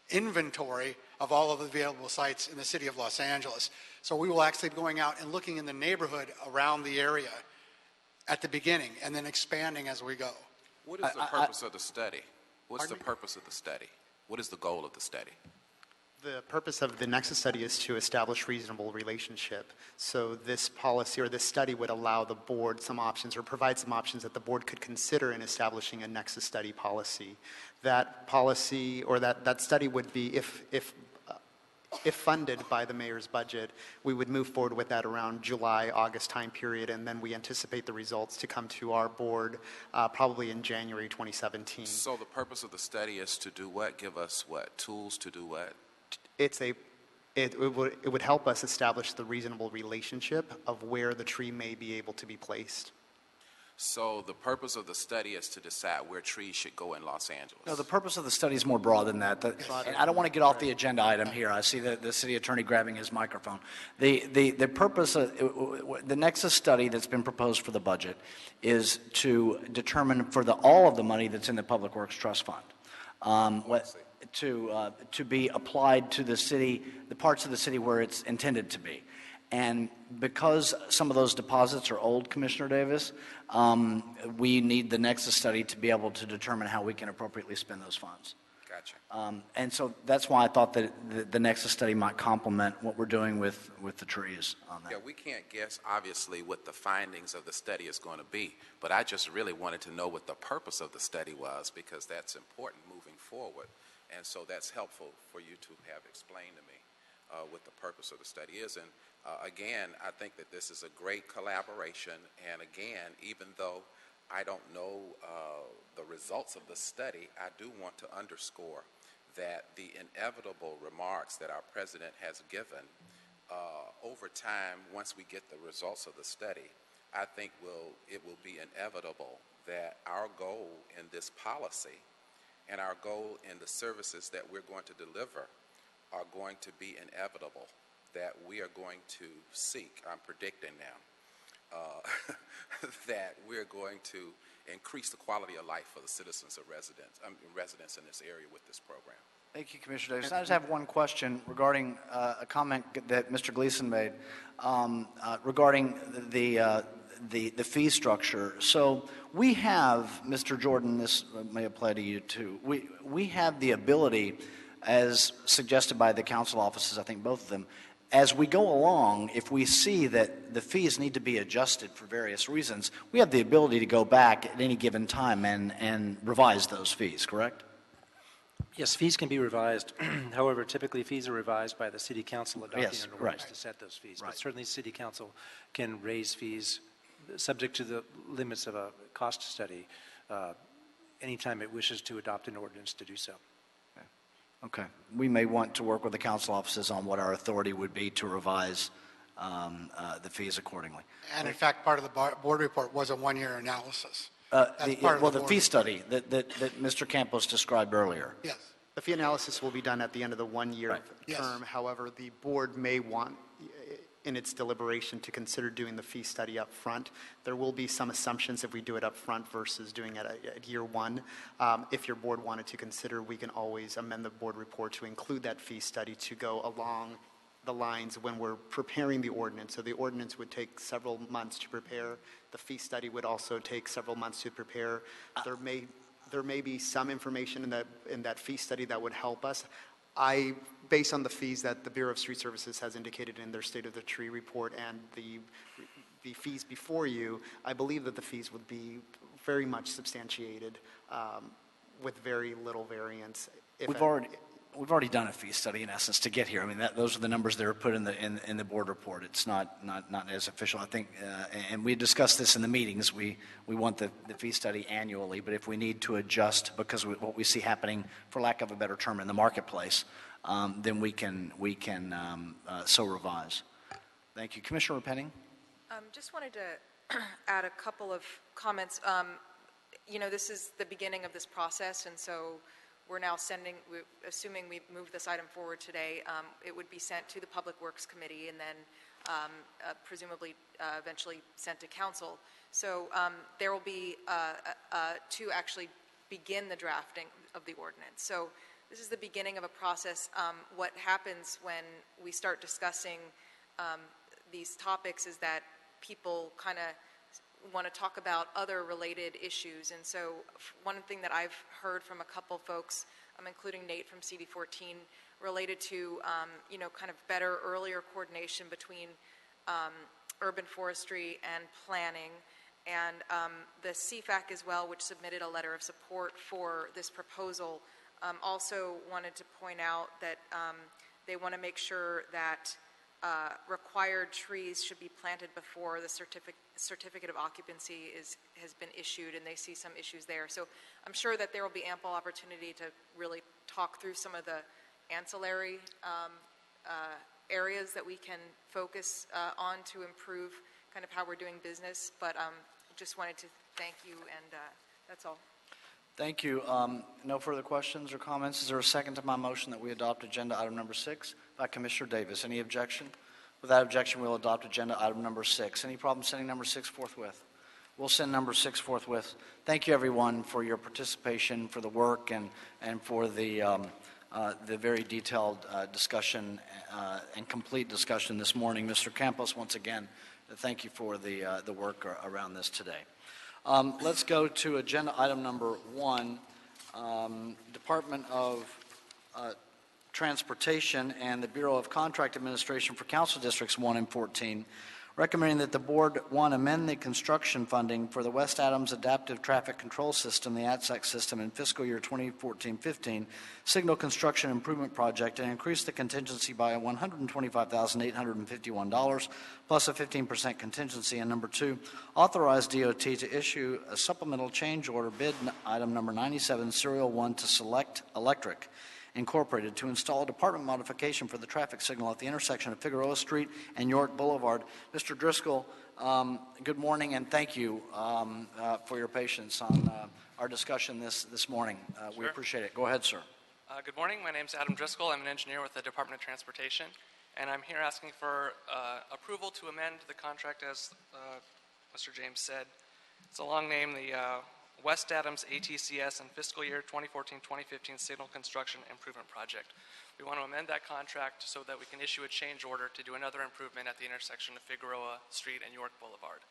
inventory of all of the available sites in the city of Los Angeles. So we will actually be going out and looking in the neighborhood around the area at the beginning and then expanding as we go. What is the purpose of the study? What's the purpose of the study? What is the goal of the study? The purpose of the Nexus study is to establish reasonable relationship. So this policy or this study would allow the board some options, or provide some options that the board could consider in establishing a Nexus study policy. That policy, or that study would be, if funded by the mayor's budget, we would move forward with that around July, August time period, and then we anticipate the results to come to our board probably in January 2017. So the purpose of the study is to do what? Give us what? Tools to do what? It would help us establish the reasonable relationship of where the tree may be able to be placed. So the purpose of the study is to decide where trees should go in Los Angeles. No, the purpose of the study is more broad than that. And I don't want to get off the agenda item here. I see the city attorney grabbing his microphone. The purpose of the Nexus study that's been proposed for the budget is to determine for all of the money that's in the Public Works Trust Fund. To be applied to the city, the parts of the city where it's intended to be. And because some of those deposits are old, Commissioner Davis, we need the Nexus study to be able to determine how we can appropriately spend those funds. Gotcha. And so that's why I thought that the Nexus study might complement what we're doing with the trees on that. Yeah, we can't guess, obviously, what the findings of the study is going to be, but I just really wanted to know what the purpose of the study was, because that's important moving forward. And so that's helpful for you to have explained to me what the purpose of the study is. And again, I think that this is a great collaboration. And again, even though I don't know the results of the study, I do want to underscore that the inevitable remarks that our president has given over time, once we get the results of the study, I think it will be inevitable that our goal in this policy and our goal in the services that we're going to deliver are going to be inevitable, that we are going to seek, I'm predicting now, that we're going to increase the quality of life for the citizens of residents in this area with this program. Thank you, Commissioner Davis. I just have one question regarding a comment that Mr. Gleason made regarding the fee structure. So we have, Mr. Jordan, this may apply to you too, we have the ability, as suggested by the council offices, I think both of them, as we go along, if we see that the fees need to be adjusted for various reasons, we have the ability to go back at any given time and revise those fees, correct? Yes, fees can be revised. However, typically fees are revised by the city council adopting Yes, an ordinance right. to set those fees. Right. But certainly city council can raise fees subject to the limits of a cost study anytime it wishes to adopt an ordinance to do so. Okay. We may want to work with the council offices on what our authority would be to revise the fees accordingly. And in fact, part of the board report was a one-year analysis. That's part of The board fee report. study that Mr. Campos described earlier. Yes. The fee analysis will be done at the end of the one-year Right. Yes. term. However, the board may want, in its deliberation, to consider doing the fee study up front. There will be some assumptions if we do it up front versus doing it at year one. If your board wanted to consider, we can always amend the board report to include that fee study to go along the lines when we're preparing the ordinance. So the ordinance would take several months to prepare. The fee study would also take several months to prepare. There may be some information in that fee study that would help us. Based on the fees that the Bureau of Street Services has indicated in their State of the Tree report and the fees before you, I believe that the fees would be very much substantiated with very little variance. We've already done a fee study in essence to get here. I mean, those are the numbers that are put in the board report. It's not as official, I think. And we discussed this in the meetings. We want the fee study annually, but if we need to adjust because what we see happening, for lack of a better term, in the marketplace, then we can so revise. Thank you, Commissioner Penning. Just wanted to add a couple of comments. This is the beginning of this process, and so we're now assuming we move this item forward today, it would be sent to the Public Works Committee and then presumably eventually sent to Council. So there will be to actually begin the drafting of the ordinance. So this is the beginning of a process. What happens when we start discussing these topics is that people kind of want to talk about other related issues. And so one thing that I've heard from a couple folks, including Nate from CD14, related to, kind of better earlier coordination between urban forestry and planning. And the CFAC as well, which submitted a letter of support for this proposal, also wanted to point out that they want to make sure that required trees should be planted before the certificate of occupancy has been issued, and they see some issues there. So I'm sure that there will be ample opportunity to really talk through some of the ancillary areas that we can focus on to improve kind of how we're doing business. But just wanted to thank you, and that's all. Thank you. No further questions or comments. Is there a second to my motion that we adopt agenda item number 6 by Commissioner Davis? Any objection? Without objection, we'll adopt agenda item number 6. Any problem sending number 6 forthwith? We'll send number 6 forthwith. Thank you, everyone, for your participation, for the work, and for the very detailed discussion and complete discussion this morning. Mr. Campos, once again, thank you for the work around this today. Let's go to agenda item number 1, Department of Transportation and the Bureau of Contract Administration for Council Districts 1 and 14, recommending that the board, one, amend the construction funding for the West Adams Adaptive Traffic Control System, the ATSAC system, in fiscal year 2014-15 signal construction improvement project and increase the contingency by $125,851 plus a 15% contingency. And number two, authorize DOT to issue a supplemental change order bid item number 97, serial 1 to Select Electric Incorporated to install a department modification for the traffic signal at the intersection of Figueroa Street and York Boulevard. Mr. Driscoll, good morning and thank you for your patience on our discussion this morning. We appreciate it. Go ahead, sir. Good morning. My name is Adam Driscoll. I'm an engineer with the Department of Transportation, and I'm here asking for approval to amend the contract as Mr. James said. It's a long name, the West Adams ATCS and fiscal year 2014-2015 signal construction improvement project. We want to amend that contract so that we can issue a change order to do another improvement at the intersection of Figueroa Street and York Boulevard.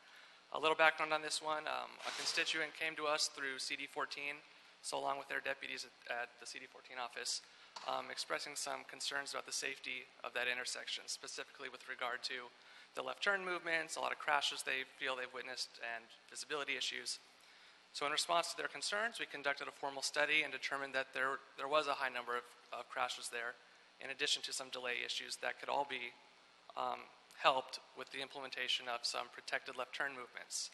A little background on this one, a constituent came to us through CD14, so along with their deputies at the CD14 office, expressing some concerns about the safety of that intersection, specifically with regard to the left turn movements, a lot of crashes they feel they've witnessed, and visibility issues. So in response to their concerns, we conducted a formal study and determined that there was a high number of crashes there, in addition to some delay issues that could all be helped with the implementation of some protected left turn movements.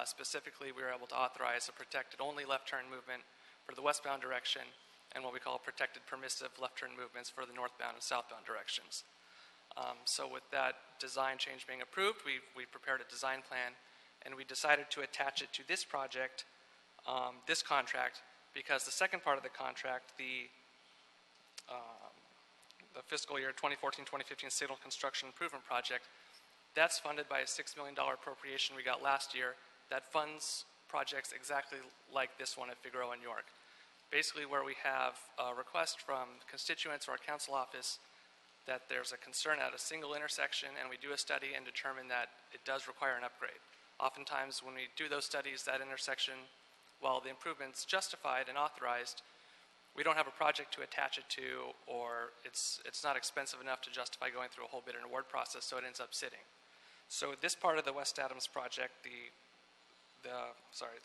Specifically, we were able to authorize a protected only left turn movement for the westbound direction and what we call protected permissive left turn movements for the northbound and southbound directions. So with that design change being approved, we prepared a design plan and we decided to attach it to this project, this contract, because the second part of the contract, the fiscal year 2014-2015 signal construction improvement project, that's funded by a $6 million appropriation we got last year that funds projects exactly like this one at Figueroa and York. Basically where we have a request from constituents or our council office that there's a concern at a single intersection and we do a study and determine that it does require an upgrade. Oftentimes when we do those studies, that intersection, while the improvement's justified and authorized, we don't have a project to attach it to, or it's not expensive enough to justify going through a whole bid and award process, so it ends up sitting. So this part of the West Adams project, the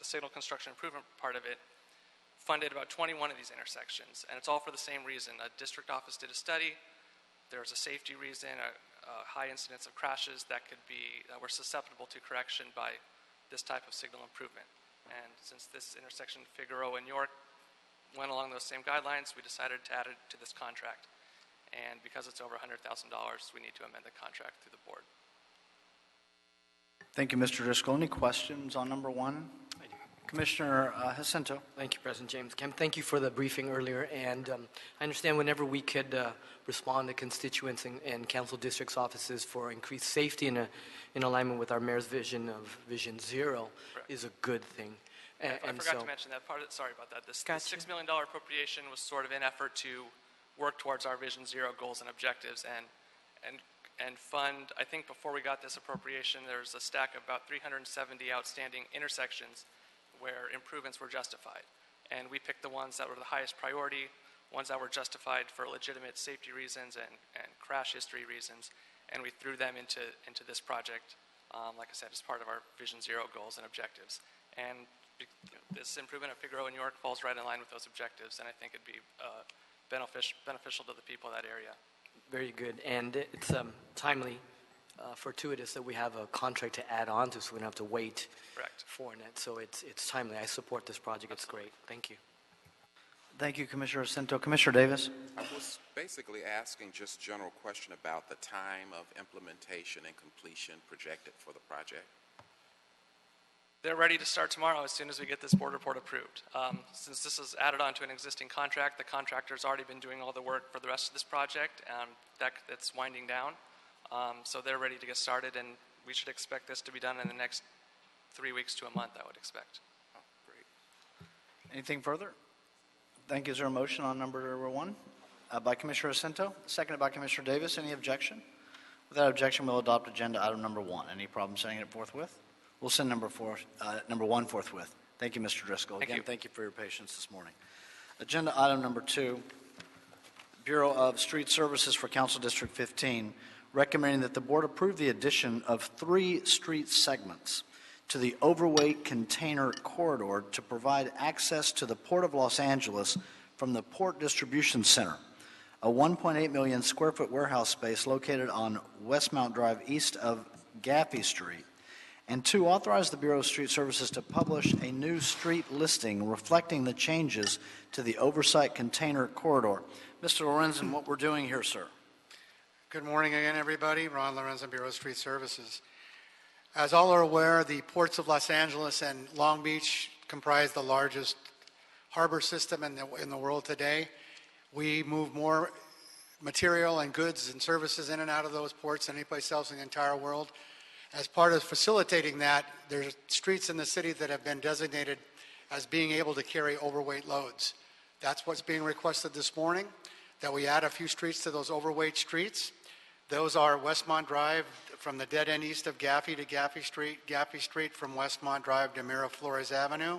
signal construction improvement part of it, funded about 21 of these intersections, and it's all for the same reason. A district office did a study. There's a safety reason, a high incidence of crashes that were susceptible to correction by this type of signal improvement. And since this intersection, Figueroa and York, went along those same guidelines, we decided to add it to this contract. And because it's over $100,000, we need to amend the contract through the board. Thank you, Mr. Driscoll. Any questions on number one? Commissioner Jacinto. Thank you, President James. Kim, thank you for the briefing earlier. And I understand whenever we could respond to constituents and council districts' offices for increased safety in alignment with our mayor's vision of Vision Zero is a good thing. I forgot to mention that part. Sorry about that. This $6 million appropriation was sort of an effort to work towards our Vision Zero goals and objectives and fund. I think before we got this appropriation, there's a stack of about 370 outstanding intersections where improvements were justified. And we picked the ones that were the highest priority, ones that were justified for legitimate safety reasons and crash history reasons, and we threw them into this project, like I said, as part of our Vision Zero goals and objectives. And this improvement of Figueroa and York falls right in line with those objectives, and I think it'd be beneficial to the people of that area. Very good. And it's timely, fortuitous that we have a contract to add on to, so we don't have to wait for it. So it's timely. I support this project. Absolutely. It's great. Thank you. Thank you, Commissioner Jacinto. Commissioner Davis. I was basically asking just a general question about the time of implementation and completion projected for the project. They're ready to start tomorrow as soon as we get this board report approved. Since this is added onto an existing contract, the contractor's already been doing all the work for the rest of this project, and that's winding down. So they're ready to get started, and we should expect this to be done in the next 3 weeks to a month, I would expect. Oh, great. Anything further? Thank you. Is there a motion on number one? By Commissioner Jacinto, seconded by Commissioner Davis. Any objection? Without objection, we'll adopt agenda item number one. Any problem sending it forthwith? We'll send number one forthwith. Thank you, Mr. Driscoll. Again, thank you for your patience this morning. Agenda item number 2, Bureau of Street Services for Council District 15, recommending that the board approve the addition of 3 street segments to the overweight container corridor to provide access to the Port of Los Angeles from the Port Distribution Center, a 1.8 million square foot warehouse space located on Westmount Drive east of Gaffey Street. And 2, authorize the Bureau of Street Services to publish a new street listing reflecting the changes to the oversight container corridor. Mr. Lorenzen, what we're doing here, sir? Good morning again, everybody. Ron Lorenzen, Bureau of Street Services. As all are aware, the ports of Los Angeles and Long Beach comprise the largest harbor system in the world today. We move more material and goods and services in and out of those ports than any place else in the entire world. As part of facilitating that, there's streets in the city that have been designated as being able to carry overweight loads. That's what's being requested this morning, that we add a few streets to those overweight streets. Those are Westmont Drive from the dead end east of Gaffey to Gaffey Street from Westmont Drive to Miraflores Avenue,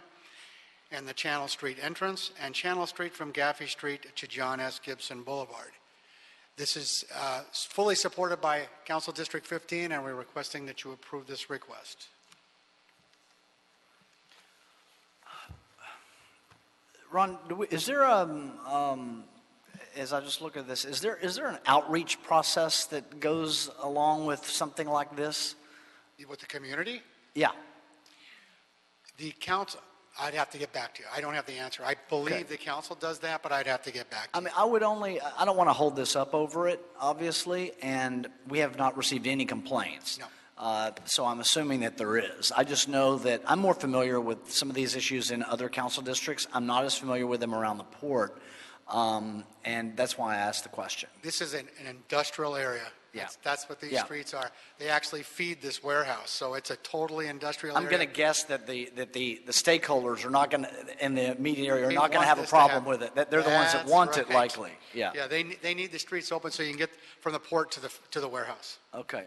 and the Channel Street entrance, and Channel Street from Gaffey Street to John S. Gibson Boulevard. This is fully supported by Council District 15, and we're requesting that you approve this request. Ron, is there as I just look at this, is there an outreach process that goes along with something like this? With the community? Yeah. The council, I'd have to get back to you. I don't have the answer. I believe the council does that, but I'd have to get back to you. I don't want to hold this up over it, obviously, and we have not received any complaints. No. So I'm assuming that there is. I just know that I'm more familiar with some of these issues in other council districts. I'm not as familiar with them around the port, and that's why I asked the question. This is an industrial area. Yeah. That's what these streets are. They actually feed this warehouse, so it's a totally industrial area. I'm going to guess that the stakeholders are not going to, in the immediate area, are not going to have a problem with it. That they're the ones that want it, likely. Yeah. Yeah. They need the streets open so you can get from the port to the warehouse. Okay.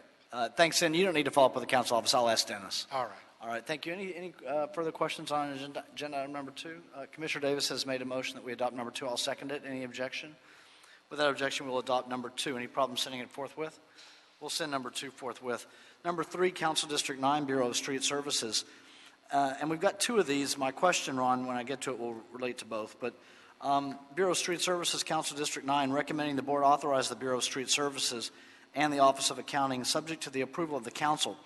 Thanks, and you don't need to follow up with the council office. I'll ask Dennis. All right. All right. Thank you. Any further questions on agenda item number 2? Commissioner Davis has made a motion that we adopt number 2. I'll second it. Any objection? Without objection, we'll adopt number 2. Any problem sending it forthwith? We'll send number 2 forthwith. Number 3, Council District 9, Bureau of Street Services. And we've got 2 of these. My question, Ron, when I get to it, will relate to both. But Bureau of Street Services, Council District 9, recommending the board authorize the Bureau of Street Services and the Office of Accounting, subject to the approval of the council,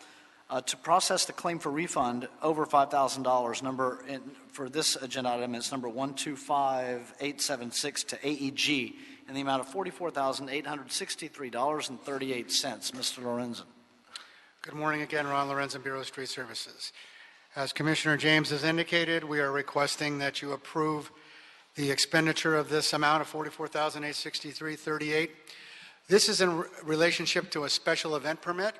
to process the claim for refund over $5,000. For this agenda item, it's number 125876 to AEG in the amount of $44,863.38. Mr. Lorenzen. Good morning again, Ron Lorenzen, Bureau of Street Services. As Commissioner James has indicated, we are requesting that you approve the expenditure of this amount of $44,863.38. This is in relationship to a special event permit.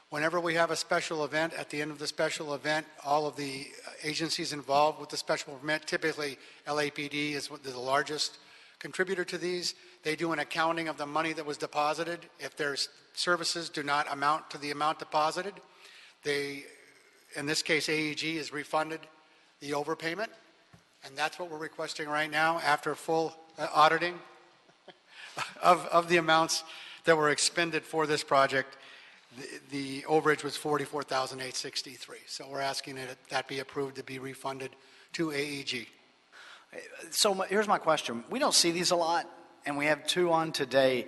Whenever we have a special event, at the end of the special event, all of the agencies involved with the special permit, typically LAPD is the largest contributor to these. They do an accounting of the money that was deposited. If their services do not amount to the amount deposited, in this case, AEG is refunded the overpayment. And that's what we're requesting right now after full auditing of the amounts that were expended for this project. The overage was $44,863. So we're asking that be approved to be refunded to AEG. So here's my question. We don't see these a lot, and we have 2 on today.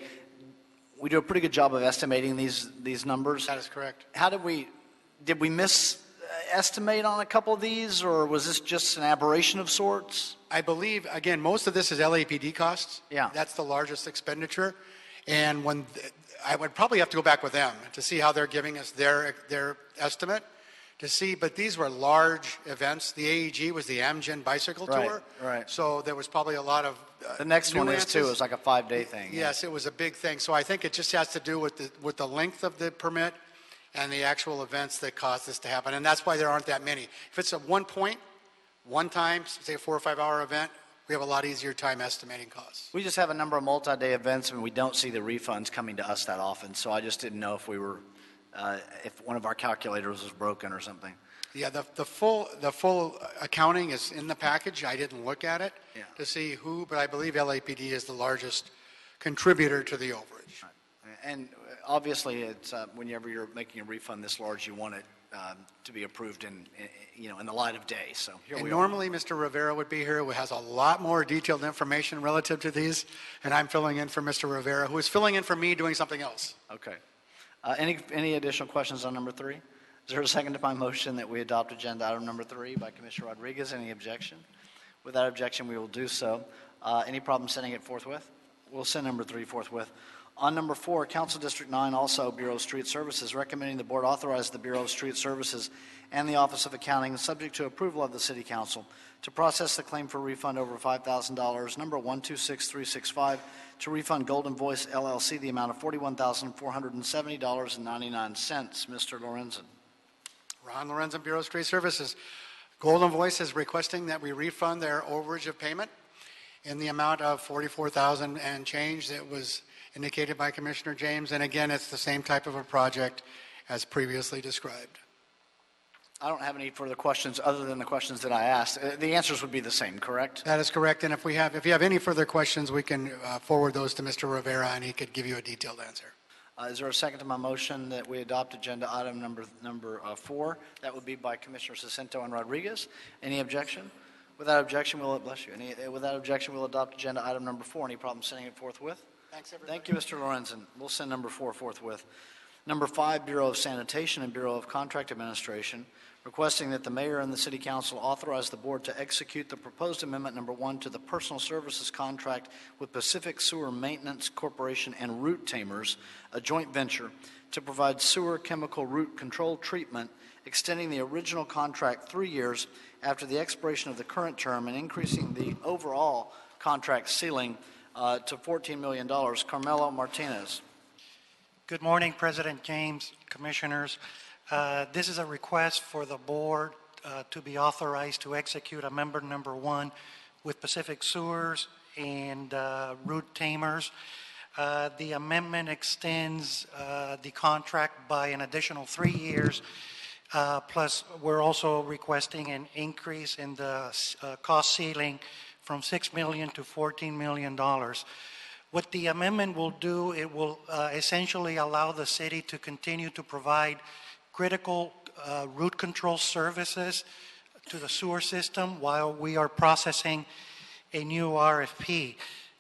We do a pretty good job of estimating these numbers. That is correct. Did we estimate on a couple of these, or was this just an aberration of sorts? I believe, again, most of this is LAPD costs. Yeah. That's the largest expenditure. And I would probably have to go back with them to see how they're giving us their estimate to see, but these were large events. The AEG was the Amgen bicycle tour. Right. So there was probably a lot of the next one is too. nuances. It's like a 5-day thing. Yes, it was a big thing. So I think it just has to do with the length of the permit and the actual events that caused this to happen. And that's why there aren't that many. If it's at one time, say a 4 or 5 hour event, we have a lot easier time estimating costs. We just have a number of multi-day events, and we don't see the refunds coming to us that often. So I just didn't know if we were, if one of our calculators was broken or something. Yeah, the full accounting is in the package. I didn't look at it Yeah. to see who, but I believe LAPD is the largest contributor to the overage. And obviously, it's whenever you're making a refund this large, you want it to be approved in the light of day. So here And we normally, Mr. Rivera would be here, who has a lot more detailed information relative to these, and I'm filling in for Mr. Rivera, who is filling in for me doing something else. are. Okay. Any additional questions on number 3? Is there a second to my motion that we adopt agenda item number 3 by Commissioner Rodriguez? Any objection? Without objection, we will do so. Any problem sending it forthwith? We'll send number 3 forthwith. On number 4, Council District 9, also Bureau of Street Services, recommending the board authorize the Bureau of Street Services and the Office of Accounting, subject to approval of the City Council, to process the claim for refund over $5,000, number 126365, to refund Golden Voice LLC the amount of $41,470.99. Mr. Lorenzen. Ron Lorenzen, Bureau of Street Services. Golden Voice is requesting that we refund their overage of payment in the amount of $44,000 and change that was indicated by Commissioner James. And again, it's the same type of a project as previously described. I don't have any further questions other than the questions that I asked. The answers would be the same, correct? That is correct. And if you have any further questions, we can forward those to Mr. Rivera, and he could give you a detailed answer. Is there a second to my motion that we adopt agenda item number 4? That would be by Commissioners Jacinto and Rodriguez. Any objection? Without objection, we'll bless you. Without objection, we'll adopt agenda item number 4. Any problem sending it forthwith? Thanks, everybody. Thank you, Mr. Lorenzen. We'll send number 4 forthwith. Number 5, Bureau of Sanitation and Bureau of Contract Administration, requesting that the mayor and the city council authorize the board to execute the proposed amendment number 1 to the personal services contract with Pacific Sewer Maintenance Corporation and Root Tamers, a joint venture, to provide sewer chemical root control treatment, extending the original contract 3 years after the expiration of the current term and increasing the overall contract ceiling to $14 million. Carmelo Martinez. Good morning, President James, Commissioners. This is a request for the board to be authorized to execute amendment number 1 with Pacific Sewers and Root Tamers. The amendment extends the contract by an additional 3 years. Plus, we're also requesting an increase in the cost ceiling from $6 million to $14 million. What the amendment will do, it will essentially allow the city to continue to provide critical root control services to the sewer system while we are processing a new RFP.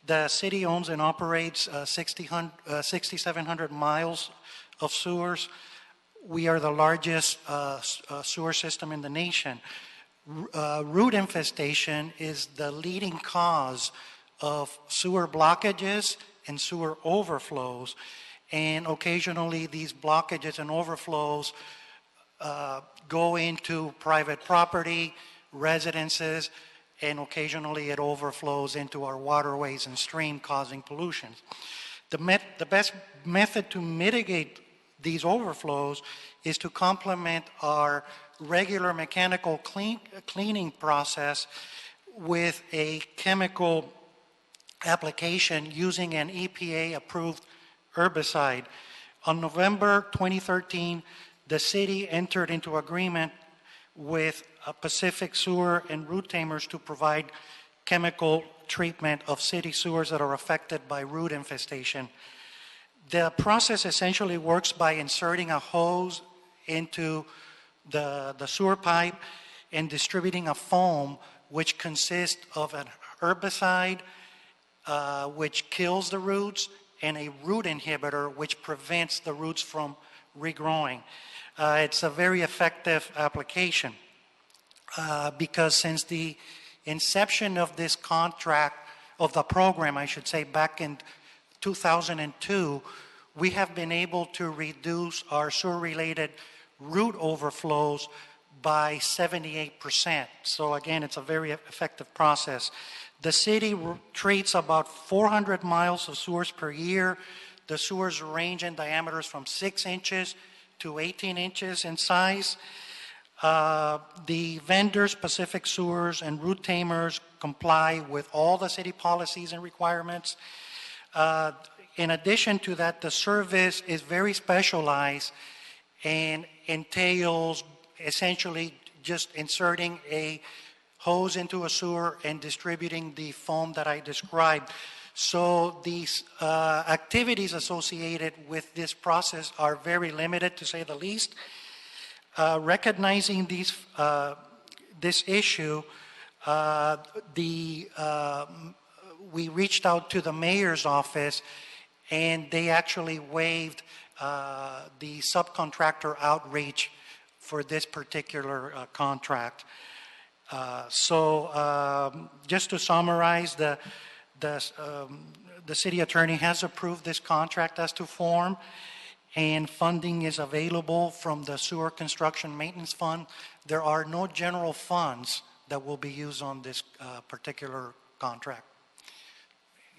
The city owns and operates 6,700 miles of sewers. We are the largest sewer system in the nation. Root infestation is the leading cause of sewer blockages and sewer overflows, and occasionally these blockages and overflows go into private property, residences, and occasionally it overflows into our waterways and stream, causing pollution. The best method to mitigate these overflows is to complement our regular mechanical cleaning process with a chemical application using an EPA-approved herbicide. On November 2013, the city entered into agreement with Pacific Sewer and Root Tamers to provide chemical treatment of city sewers that are affected by root infestation. The process essentially works by inserting a hose into the sewer pipe and distributing a foam which consists of an herbicide which kills the roots and a root inhibitor which prevents the roots from regrowing. It's a very effective application because since the inception of this contract, of the program, I should say, back in 2002, we have been able to reduce our sewer-related root overflows by 78%. So again, it's a very effective process. The city treats about 400 miles of sewers per year. The sewers range in diameters from 6 inches to 18 inches in size. The vendors, Pacific Sewers and Root Tamers, comply with all the city policies and requirements. In addition to that, the service is very specialized and entails essentially just inserting a hose into a sewer and distributing the foam that I described. So these activities associated with this process are very limited, to say the least. Recognizing this issue, we reached out to the mayor's office, and they actually waived the subcontractor outreach for this particular contract. Just to summarize, the city attorney has approved this contract as to form, and funding is available from the Sewer Construction Maintenance Fund. There are no general funds that will be used on this particular contract.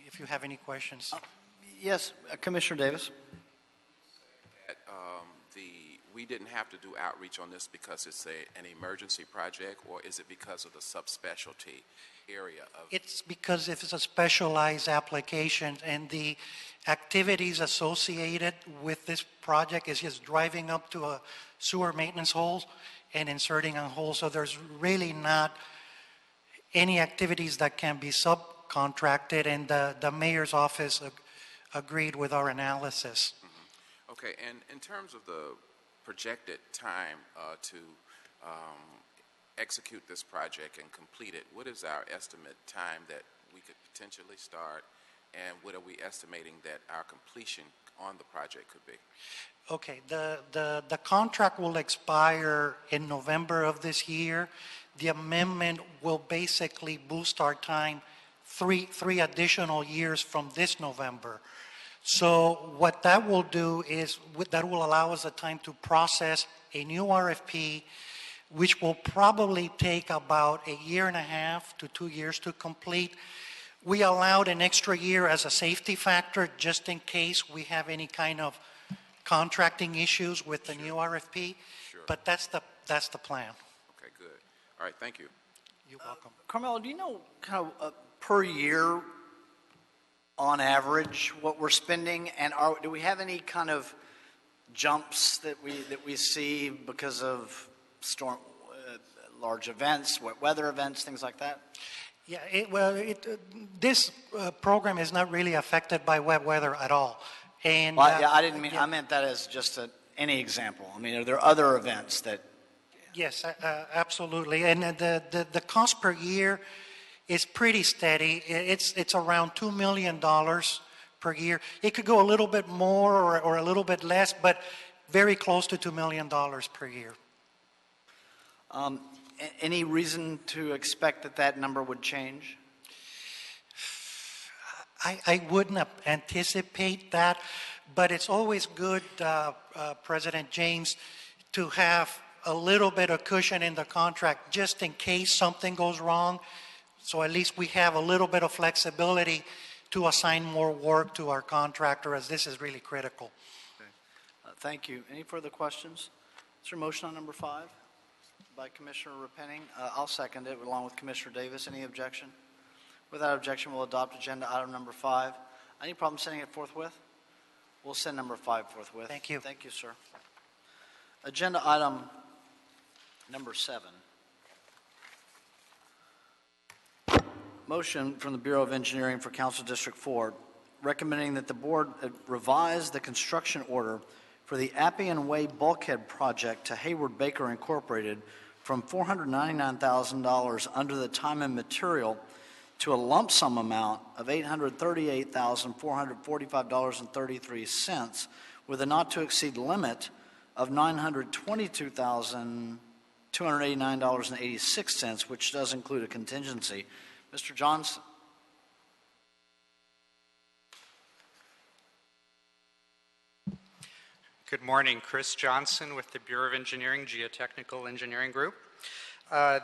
If you have any questions. Yes, Commissioner Davis. We didn't have to do outreach on this because it's an emergency project, or is it because of the subspecialty area of? It's because it's a specialized application, and the activities associated with this project is just driving up to a sewer maintenance hole and inserting a hole. So there's really not any activities that can be subcontracted, and the mayor's office agreed with our analysis. Mm-hmm. Okay, and in terms of the projected time to execute this project and complete it, what is our estimate time that we could potentially start, and what are we estimating that our completion on the project could be? Okay, the contract will expire in November of this year. The amendment will basically boost our time three additional years from this November. So what that will do is that will allow us the time to process a new RFP, which will probably take about 1.5 to 2 years to complete. We allowed an extra year as a safety factor just in case we have any kind of contracting issues with the new RFP. Sure. But that's the plan. Okay, good. All right, thank you. You're welcome. Carmelo, do you know kind of per year, on average, what we're spending, and do we have any kind of jumps that we see because of large events, wet weather events, things like that? Yeah, this program is not really affected by wet weather at all. And well, I didn't mean. Yeah. I meant that as just any example. I mean, are there other events that? Yes, absolutely. And the cost per year is pretty steady. It's around $2 million per year. It could go a little bit more or a little bit less, but very close to $2 million per year. Any reason to expect that number would change? I wouldn't anticipate that, but it's always good, President James, to have a little bit of cushion in the contract just in case something goes wrong. So at least we have a little bit of flexibility to assign more work to our contractor, as this is really critical. Okay. Thank you. Any further questions? Is there a motion on number 5 by Commissioner Repenning? I'll second it along with Commissioner Davis. Any objection? Without objection, we'll adopt agenda item number 5. Any problem sending it forthwith? We'll send number 5 forthwith. Thank you. Thank you, sir. Agenda item number 7. Motion from the Bureau of Engineering for Council District 4, recommending that the board revise the construction order for the Appian Way Bulkhead Project to Hayward Baker Incorporated from $499,000 under the time and material to a lump sum amount of $838,445.33 with a not to exceed limit of $922,289.86, which does include a contingency. Mr. Johnson. Good morning. Chris Johnson with the Bureau of Engineering, Geotechnical Engineering Group.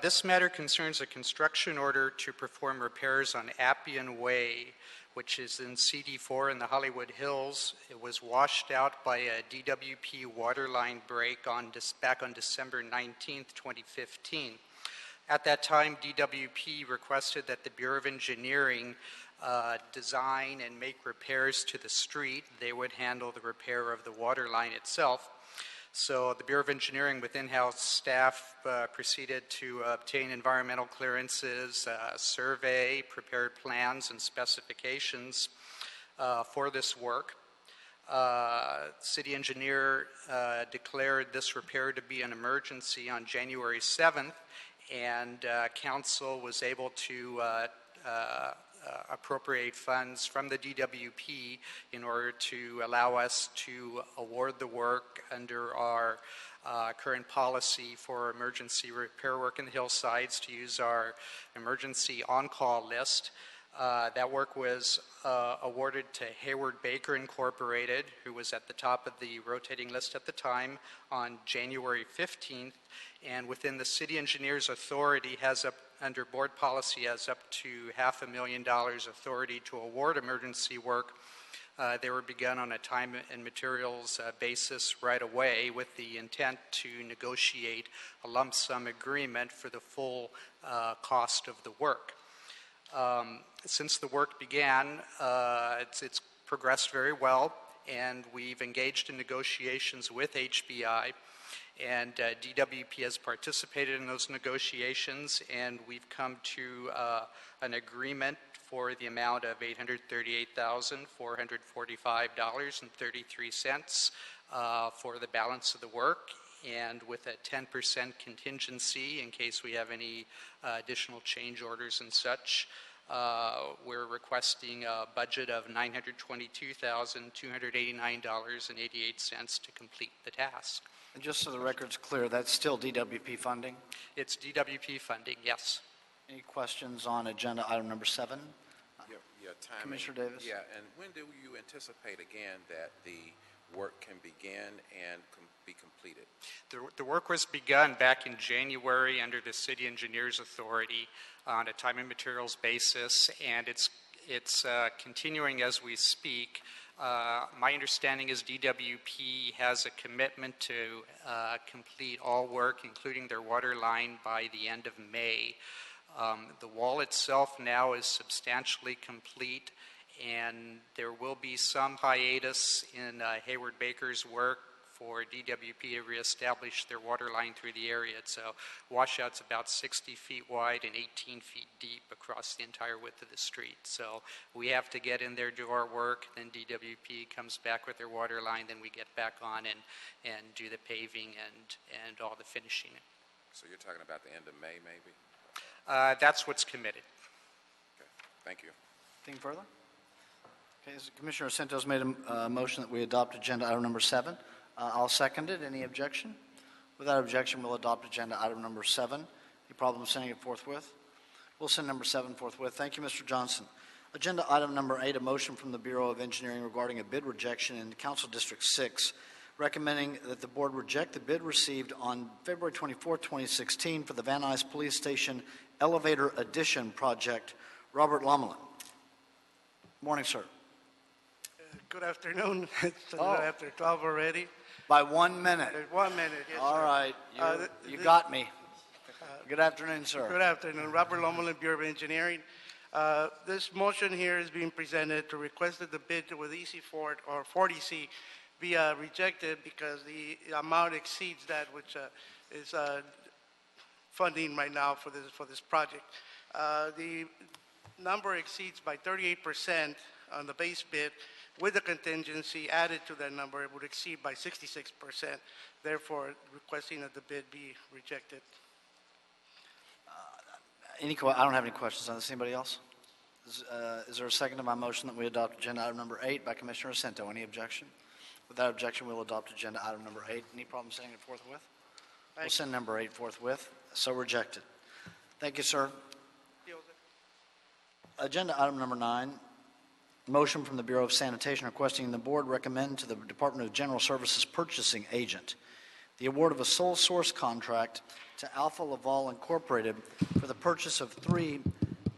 This matter concerns a construction order to perform repairs on Appian Way, which is in CD4 in the Hollywood Hills. It was washed out by a DWP waterline break back on December 19th, 2015. At that time, DWP requested that the Bureau of Engineering design and make repairs to the street. They would handle the repair of the water line itself. So the Bureau of Engineering with in-house staff proceeded to obtain environmental clearances, survey, prepared plans and specifications for this work. City engineer declared this repair to be an emergency on January 7th, and council was able to appropriate funds from the DWP in order to allow us to award the work under our current policy for emergency repair work in the hillsides, to use our emergency on-call list. That work was awarded to Hayward Baker Incorporated, who was at the top of the rotating list at the time, on January 15th, and within the city engineer's authority has under board policy has up to $500,000 authority to award emergency work. They were begun on a time and materials basis right away, with the intent to negotiate a lump sum agreement for the full cost of the work. Since the work began, it's progressed very well, and we've engaged in negotiations with HBI, and DWP has participated in those negotiations, and we've come to an agreement for the amount of $838,445.33 for the balance of the work, and with a 10% contingency in case we have any additional change orders and such. We're requesting a budget of $922,289.88 to complete the task. And just so the record's clear, that's still DWP funding? It's DWP funding, yes. Any questions on agenda item number 7? Timing. Commissioner Davis? Yeah, and when do you anticipate again that the work can begin and be completed? The work was begun back in January under the city engineer's authority on a time and materials basis, and it's continuing as we speak. My understanding is DWP has a commitment to complete all work, including their water line, by the end of May. The wall itself now is substantially complete, and there will be some hiatus in Hayward Baker's work for DWP to reestablish their water line through the area. So washout's about 60 feet wide and 18 feet deep across the entire width of the street. So we have to get in there, do our work, then DWP comes back with their water line, then we get back on and do the paving and all the finishing. So you're talking about the end of May, maybe? That's what's committed. Okay, thank you. Anything further? Okay, so Commissioner Santos made a motion that we adopt agenda item number 7. I'll second it. Any objection? Without objection, we'll adopt agenda item number 7. Any problem sending it forthwith? We'll send number 7 forthwith. Thank you, Mr. Johnson. Agenda item number 8, a motion from the Bureau of Engineering regarding a bid rejection in Council District 6, recommending that the board reject the bid received on February 24, 2016 for the Van Nuys Police Station Elevator Addition Project. Robert Lomelin. Morning, sir. Good afternoon. It's after 12 already. By 1 minute. 1 minute, yes, All sir. right. You got me. Good afternoon, sir. Good afternoon. Robert Lomelin, Bureau of Engineering. This motion here is being presented to request that the bid with EC4 or 40C be rejected because the amount exceeds that which is funding right now for this project. The number exceeds by 38% on the base bid. With the contingency added to that number, it would exceed by 66%. Therefore, requesting that the bid be rejected. I don't have any questions on this. Anybody else? Is there a second to my motion that we adopt agenda item number 8 by Commissioner Ascento? Any objection? Without objection, we'll adopt agenda item number 8. Any problem sending it forthwith? We'll send number 8 forthwith. So rejected. Thank you, sir. Agenda item number 9, motion from the Bureau of Sanitation requesting the board recommend to the Department of General Services purchasing agent the award of a sole source contract to Alpha Laval Incorporated for the purchase of 3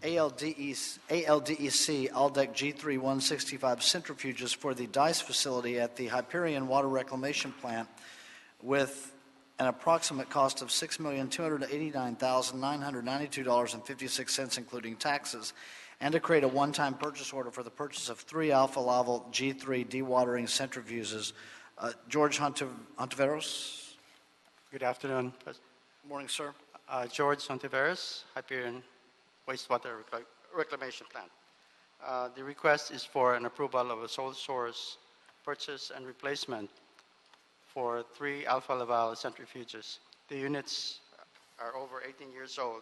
ALDEC Aldec G3 165 centrifuges for the DICE facility at the Hyperion water reclamation plant with an approximate cost of $6,289,992.56, including taxes, and to create a one-time purchase order for the purchase of 3 Alpha Laval G3 dewatering centrifuges George Hontiveros. Good afternoon. Morning, sir. George Hontiveros, Hyperion Wastewater Reclamation Plant. The request is for an approval of a sole source purchase and replacement for 3 Alpha Laval centrifuges. The units are over 18 years old,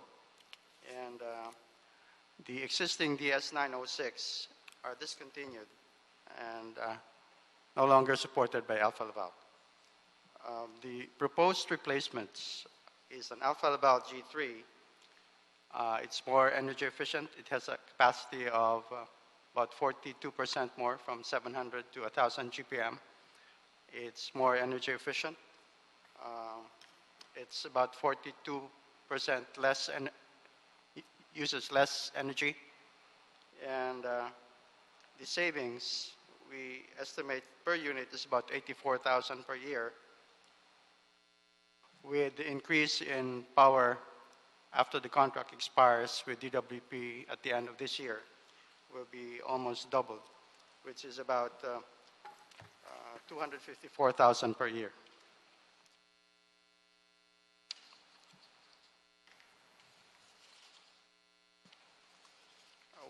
and the existing DS906 are discontinued and no longer supported by Alpha Laval. The proposed replacements is an Alpha Laval G3. It's more energy efficient. It has a capacity of about 42% more, from 700 to 1,000 GPM. It's more energy efficient. It's about 42% less and uses less energy. And the savings, we estimate per unit is about 84,000 per year. With the increase in power after the contract expires with DWP at the end of this year, will be almost doubled, which is about 254,000 per year.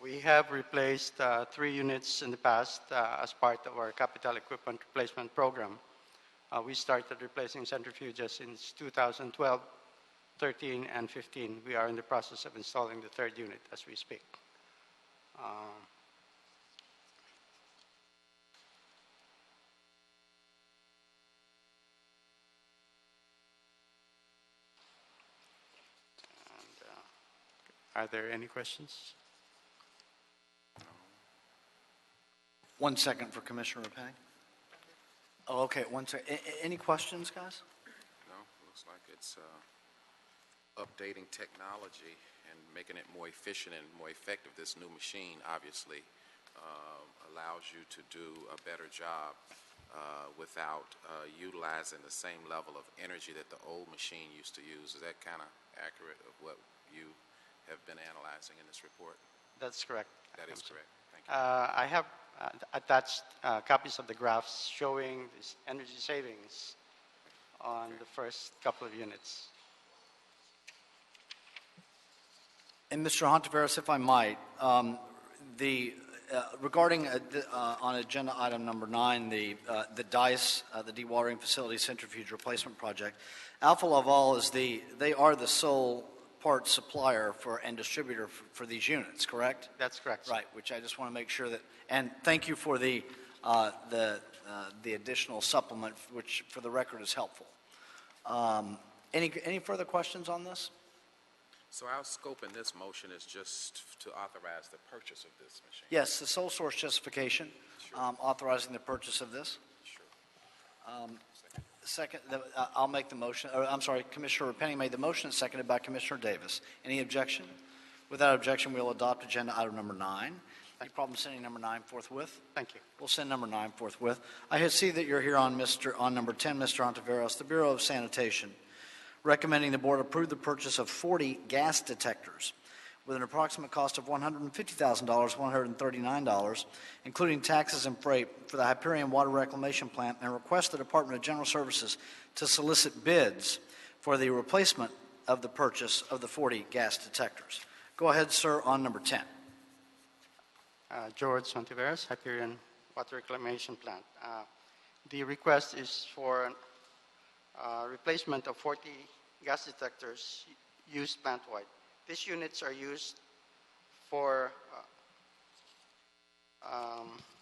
We have replaced 3 units in the past as part of our capital equipment replacement program. We started replacing centrifuges in 2012, 13, and 15. We are in the process of installing the 3rd unit as we speak. Are there any questions? 1 second for Commissioner Rapang. Oh, okay, 1 second. Any questions, guys? No, looks like it's updating technology and making it more efficient and more effective. This new machine obviously allows you to do a better job without utilizing the same level of energy that the old machine used to use. Is that kind of accurate of what you have been analyzing in this report? That's correct. That is correct. Thank you. I have attached copies of the graphs showing this energy savings on the first couple of units. And Mr. Hontiveros, if I might, regarding on agenda item number 9, the DICE, the dewatering facility centrifuge replacement project, Alpha Laval they are the sole part supplier and distributor for these units, correct? That's correct. Right, which I just want to make sure that, and thank you for the additional supplement, which for the record is helpful. Any further questions on this? So our scope in this motion is just to authorize the purchase of this machine? Yes, the sole source justification, authorizing the purchase of this. Sure. Second, I'll make the motion. I'm sorry, Commissioner Rapang made the motion, seconded by Commissioner Davis. Any objection? Without objection, we'll adopt agenda item number 9. Any problem sending number 9 forthwith? Thank you. We'll send number 9 forthwith. I see that you're here on number 10, Mr. Ontiveros, the Bureau of Sanitation, recommending the board approve the purchase of 40 gas detectors with an approximate cost of $150,000, $139, including taxes and freight for the Hyperion Water Reclamation Plant, and request the Department of General Services to solicit bids for the replacement of the purchase of the 40 gas detectors. Go ahead, sir, on number 10. George Ontiveros, Hyperion Water Reclamation Plant. The request is for replacement of 40 gas detectors used plant-wide. These units are used for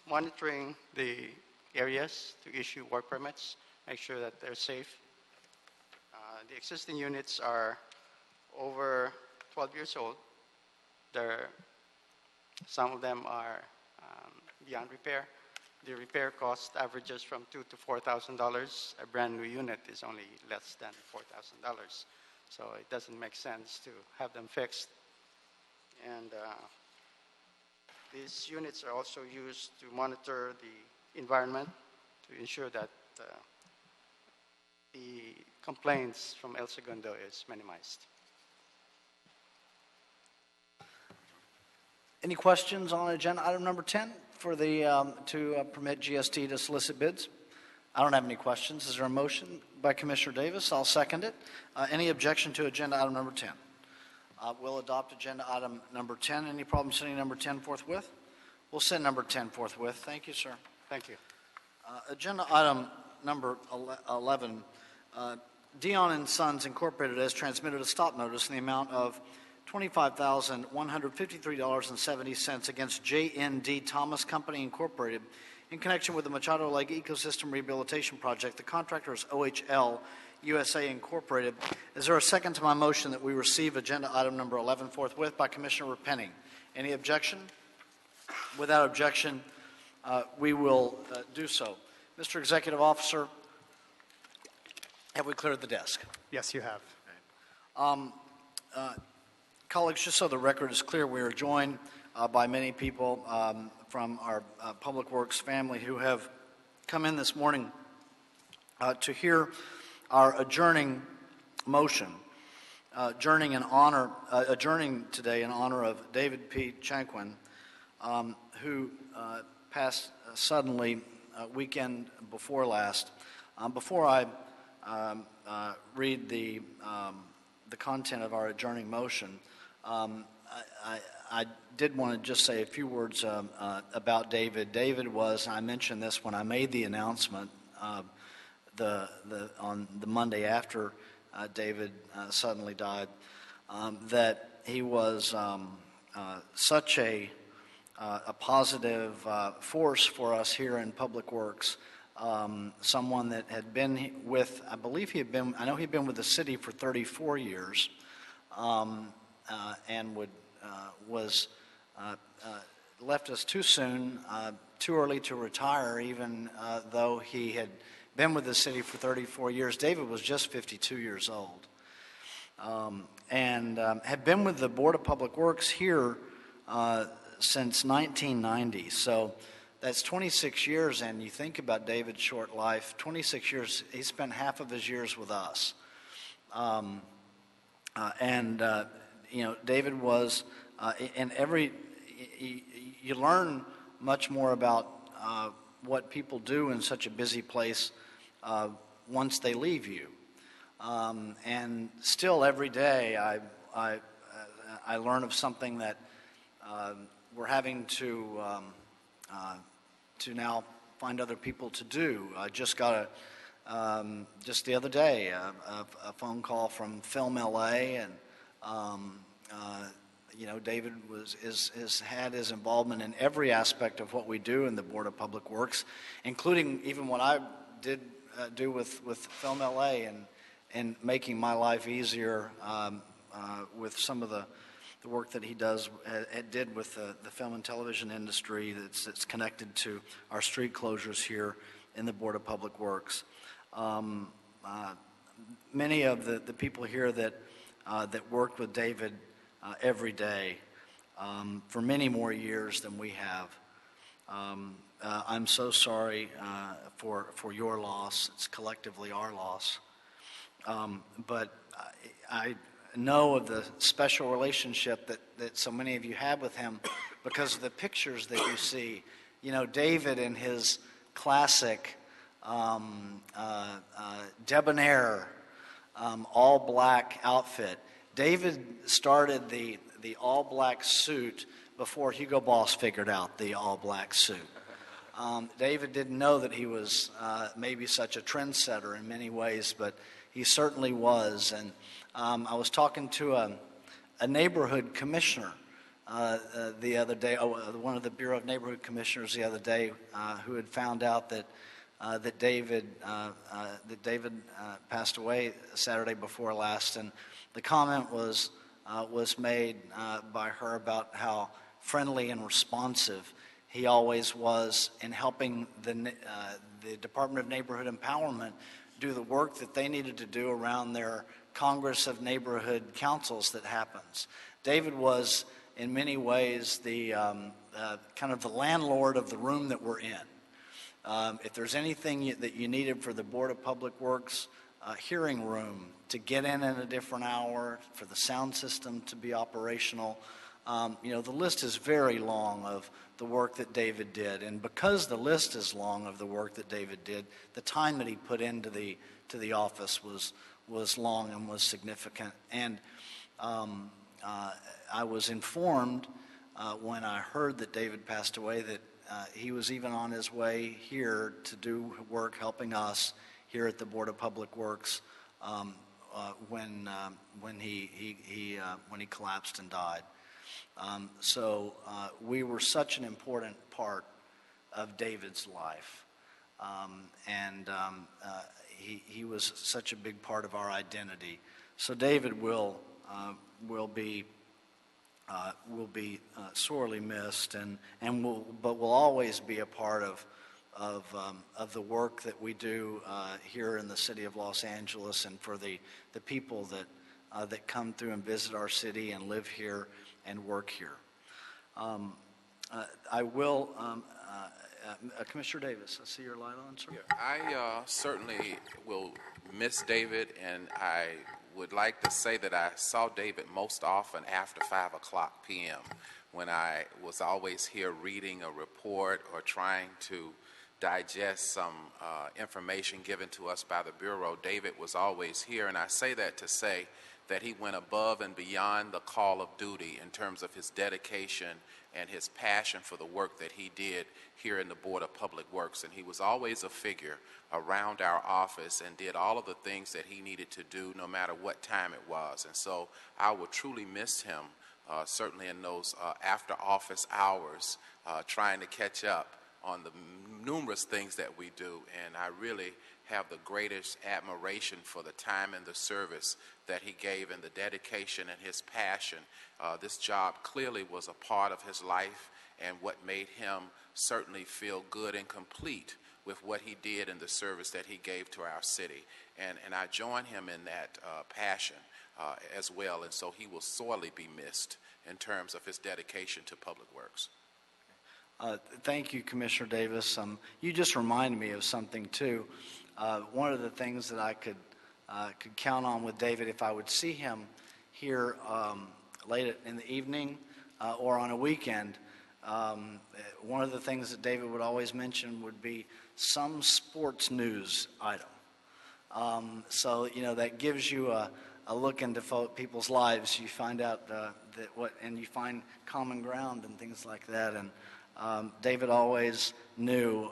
monitoring the areas to issue work permits, make sure that they're safe. The existing units are over 12 years old. Some of them are beyond repair. The repair cost averages from $2,000 to $4,000. A brand new unit is only less than $4,000. So it doesn't make sense to have them fixed. And these units are also used to monitor the environment to ensure that the complaints from El Segundo is minimized. Any questions on agenda item number 10 for the to permit GST to solicit bids? I don't have any questions. Is there a motion by Commissioner Davis? I'll second it. Any objection to agenda item number 10? We'll adopt agenda item number 10. Any problem sending number 10 forthwith? We'll send number 10 forthwith. Thank you, sir. Thank you. Agenda item number 11, Dion & Sons Incorporated has transmitted a stop notice in the amount of $25,153.70 against J.N.D. Thomas Company Incorporated in connection with the Machado Lake Ecosystem Rehabilitation Project. The contractor is OHL USA Incorporated. Is there a second to my motion that we receive agenda item number 11 forthwith by Commissioner Repenning? Any objection? Without objection, we will do so. Mr. Executive Officer, have we cleared the desk? Yes, you have. Colleagues, just so the record is clear, we are joined by many people from our Public Works family who have come in this morning to hear our adjourning motion, adjourning today in honor of David P. Chanquin, who passed suddenly weekend before last. Before I read the content of our adjourning motion, I did want to just say a few words about David. David was, I mentioned this when I made the announcement on the Monday after David suddenly died, that he was such a positive force for us here in Public Works. Someone that had been with, I know he'd been with the city for 34 years, and was left us too soon, too early to retire, even though he had been with the city for 34 years. David was just 52 years old, and had been with the Board of Public Works here since 1990. So that's 26 years, and you think about David's short life, 26 years, he spent half of his years with us. David was, you learn much more about what people do in such a busy place once they leave you. And still every day I learn of something that we're having to now find other people to do. I just got just the other day a phone call from Film LA, and David has had his involvement in every aspect of what we do in the Board of Public Works, including even what I did do with Film LA and making my life easier with some of the work that he did with the film and television industry that's connected to our street closures here in the Board of Public Works. Many of the people here that worked with David every day for many more years than we have. I'm so sorry for your loss. It's collectively our loss. But I know of the special relationship that so many of you have with him because of the pictures that you see. David in his classic debonair all-black outfit. David started the all-black suit before Hugo Boss figured out the all-black suit. David didn't know that he was maybe such a trendsetter in many ways, but he certainly was. And I was talking to a neighborhood commissioner the other day, one of the Bureau of Neighborhood Commissioners the other day, who had found out that David passed away Saturday before last, and the comment was made by her about how friendly and responsive he always was in helping the Department of Neighborhood Empowerment do the work that they needed to do around their Congress of Neighborhood Councils that happens. David was, in many ways, the kind of the landlord of the room that we're in. If there's anything that you needed for the Board of Public Works hearing room to get in at a different hour, for the sound system to be operational, The list is very long of the work that David did, and because the list is long of the work that David did, the time that he put into the office was long and was significant. And I was informed when I heard that David passed away that he was even on his way here to do work helping us here at the Board of Public Works when he collapsed and died. So we were such an important part of David's life, and he was such a big part of our identity. So David will be sorely missed, but will always be a part of the work that we do here in the city of Los Angeles, and for the people that come through and visit our city and live here and work here. I will, Commissioner Davis, I see your light on, sir. Yeah, I certainly will miss David, and I would like to say that I saw David most often after 5 o'clock p.m. when I was always here reading a report or trying to digest some information given to us by the Bureau. David was always here, and I say that to say that he went above and beyond the call of duty in terms of his dedication and his passion for the work that he did here in the Board of Public Works. And he was always a figure around our office and did all of the things that he needed to do no matter what time it was. And so I will truly miss him, certainly in those after office hours, trying to catch up on the numerous things that we do. And I really have the greatest admiration for the time and the service that he gave and the dedication and his passion. This job clearly was a part of his life and what made him certainly feel good and complete with what he did and the service that he gave to our city. And I join him in that passion as well. And so he will sorely be missed in terms of his dedication to public works. Thank you, Commissioner Davis. You just reminded me of something, too. One of the things that I could count on with David, if I would see him here late in the evening or on a weekend, one of the things that David would always mention would be some sports news item. So, that gives you a look into people's lives. You find out and you find common ground and things like that. And David always knew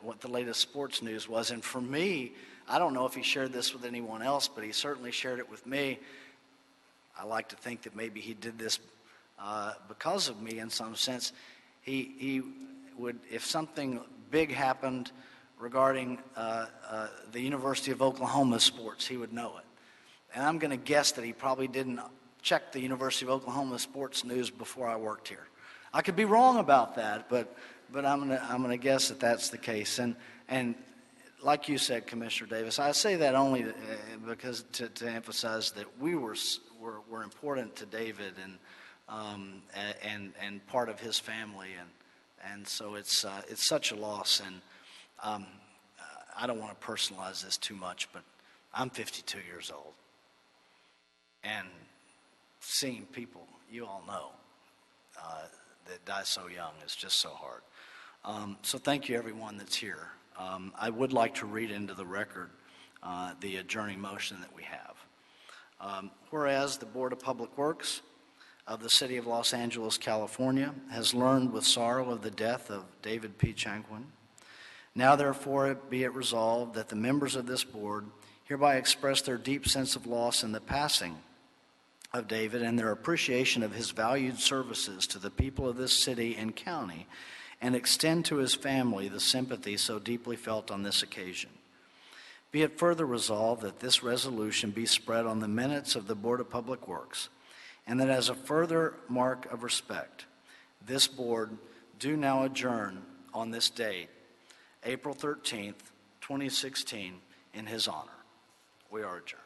what the latest sports news was. And for me, I don't know if he shared this with anyone else, but he certainly shared it with me. I like to think that maybe he did this because of me in some sense. He would, if something big happened regarding the University of Oklahoma sports, he would know it. And I'm going to guess that he probably didn't check the University of Oklahoma sports news before I worked here. I could be wrong about that, but I'm going to guess that that's the case. And like you said, Commissioner Davis, I say that only because to emphasize that we were important to David and part of his family, and so it's such a loss. And I don't want to personalize this too much, but I'm 52 years old, and seeing people you all know that die so young is just so hard. So thank you, everyone that's here. I would like to read into the record the adjourning motion that we have. Whereas the Board of Public Works of the City of Los Angeles, California, has learned with sorrow of the death of David P. Chanquin, now therefore be it resolved that the members of this board hereby express their deep sense of loss in the passing of David and their appreciation of his valued services to the people of this city and county, and extend to his family the sympathy so deeply felt on this occasion. Be it further resolved that this resolution be spread on the minutes of the Board of Public Works, and that as a further mark of respect, this board do now adjourn on this date, April 13th, 2016, in his honor. We are adjourned.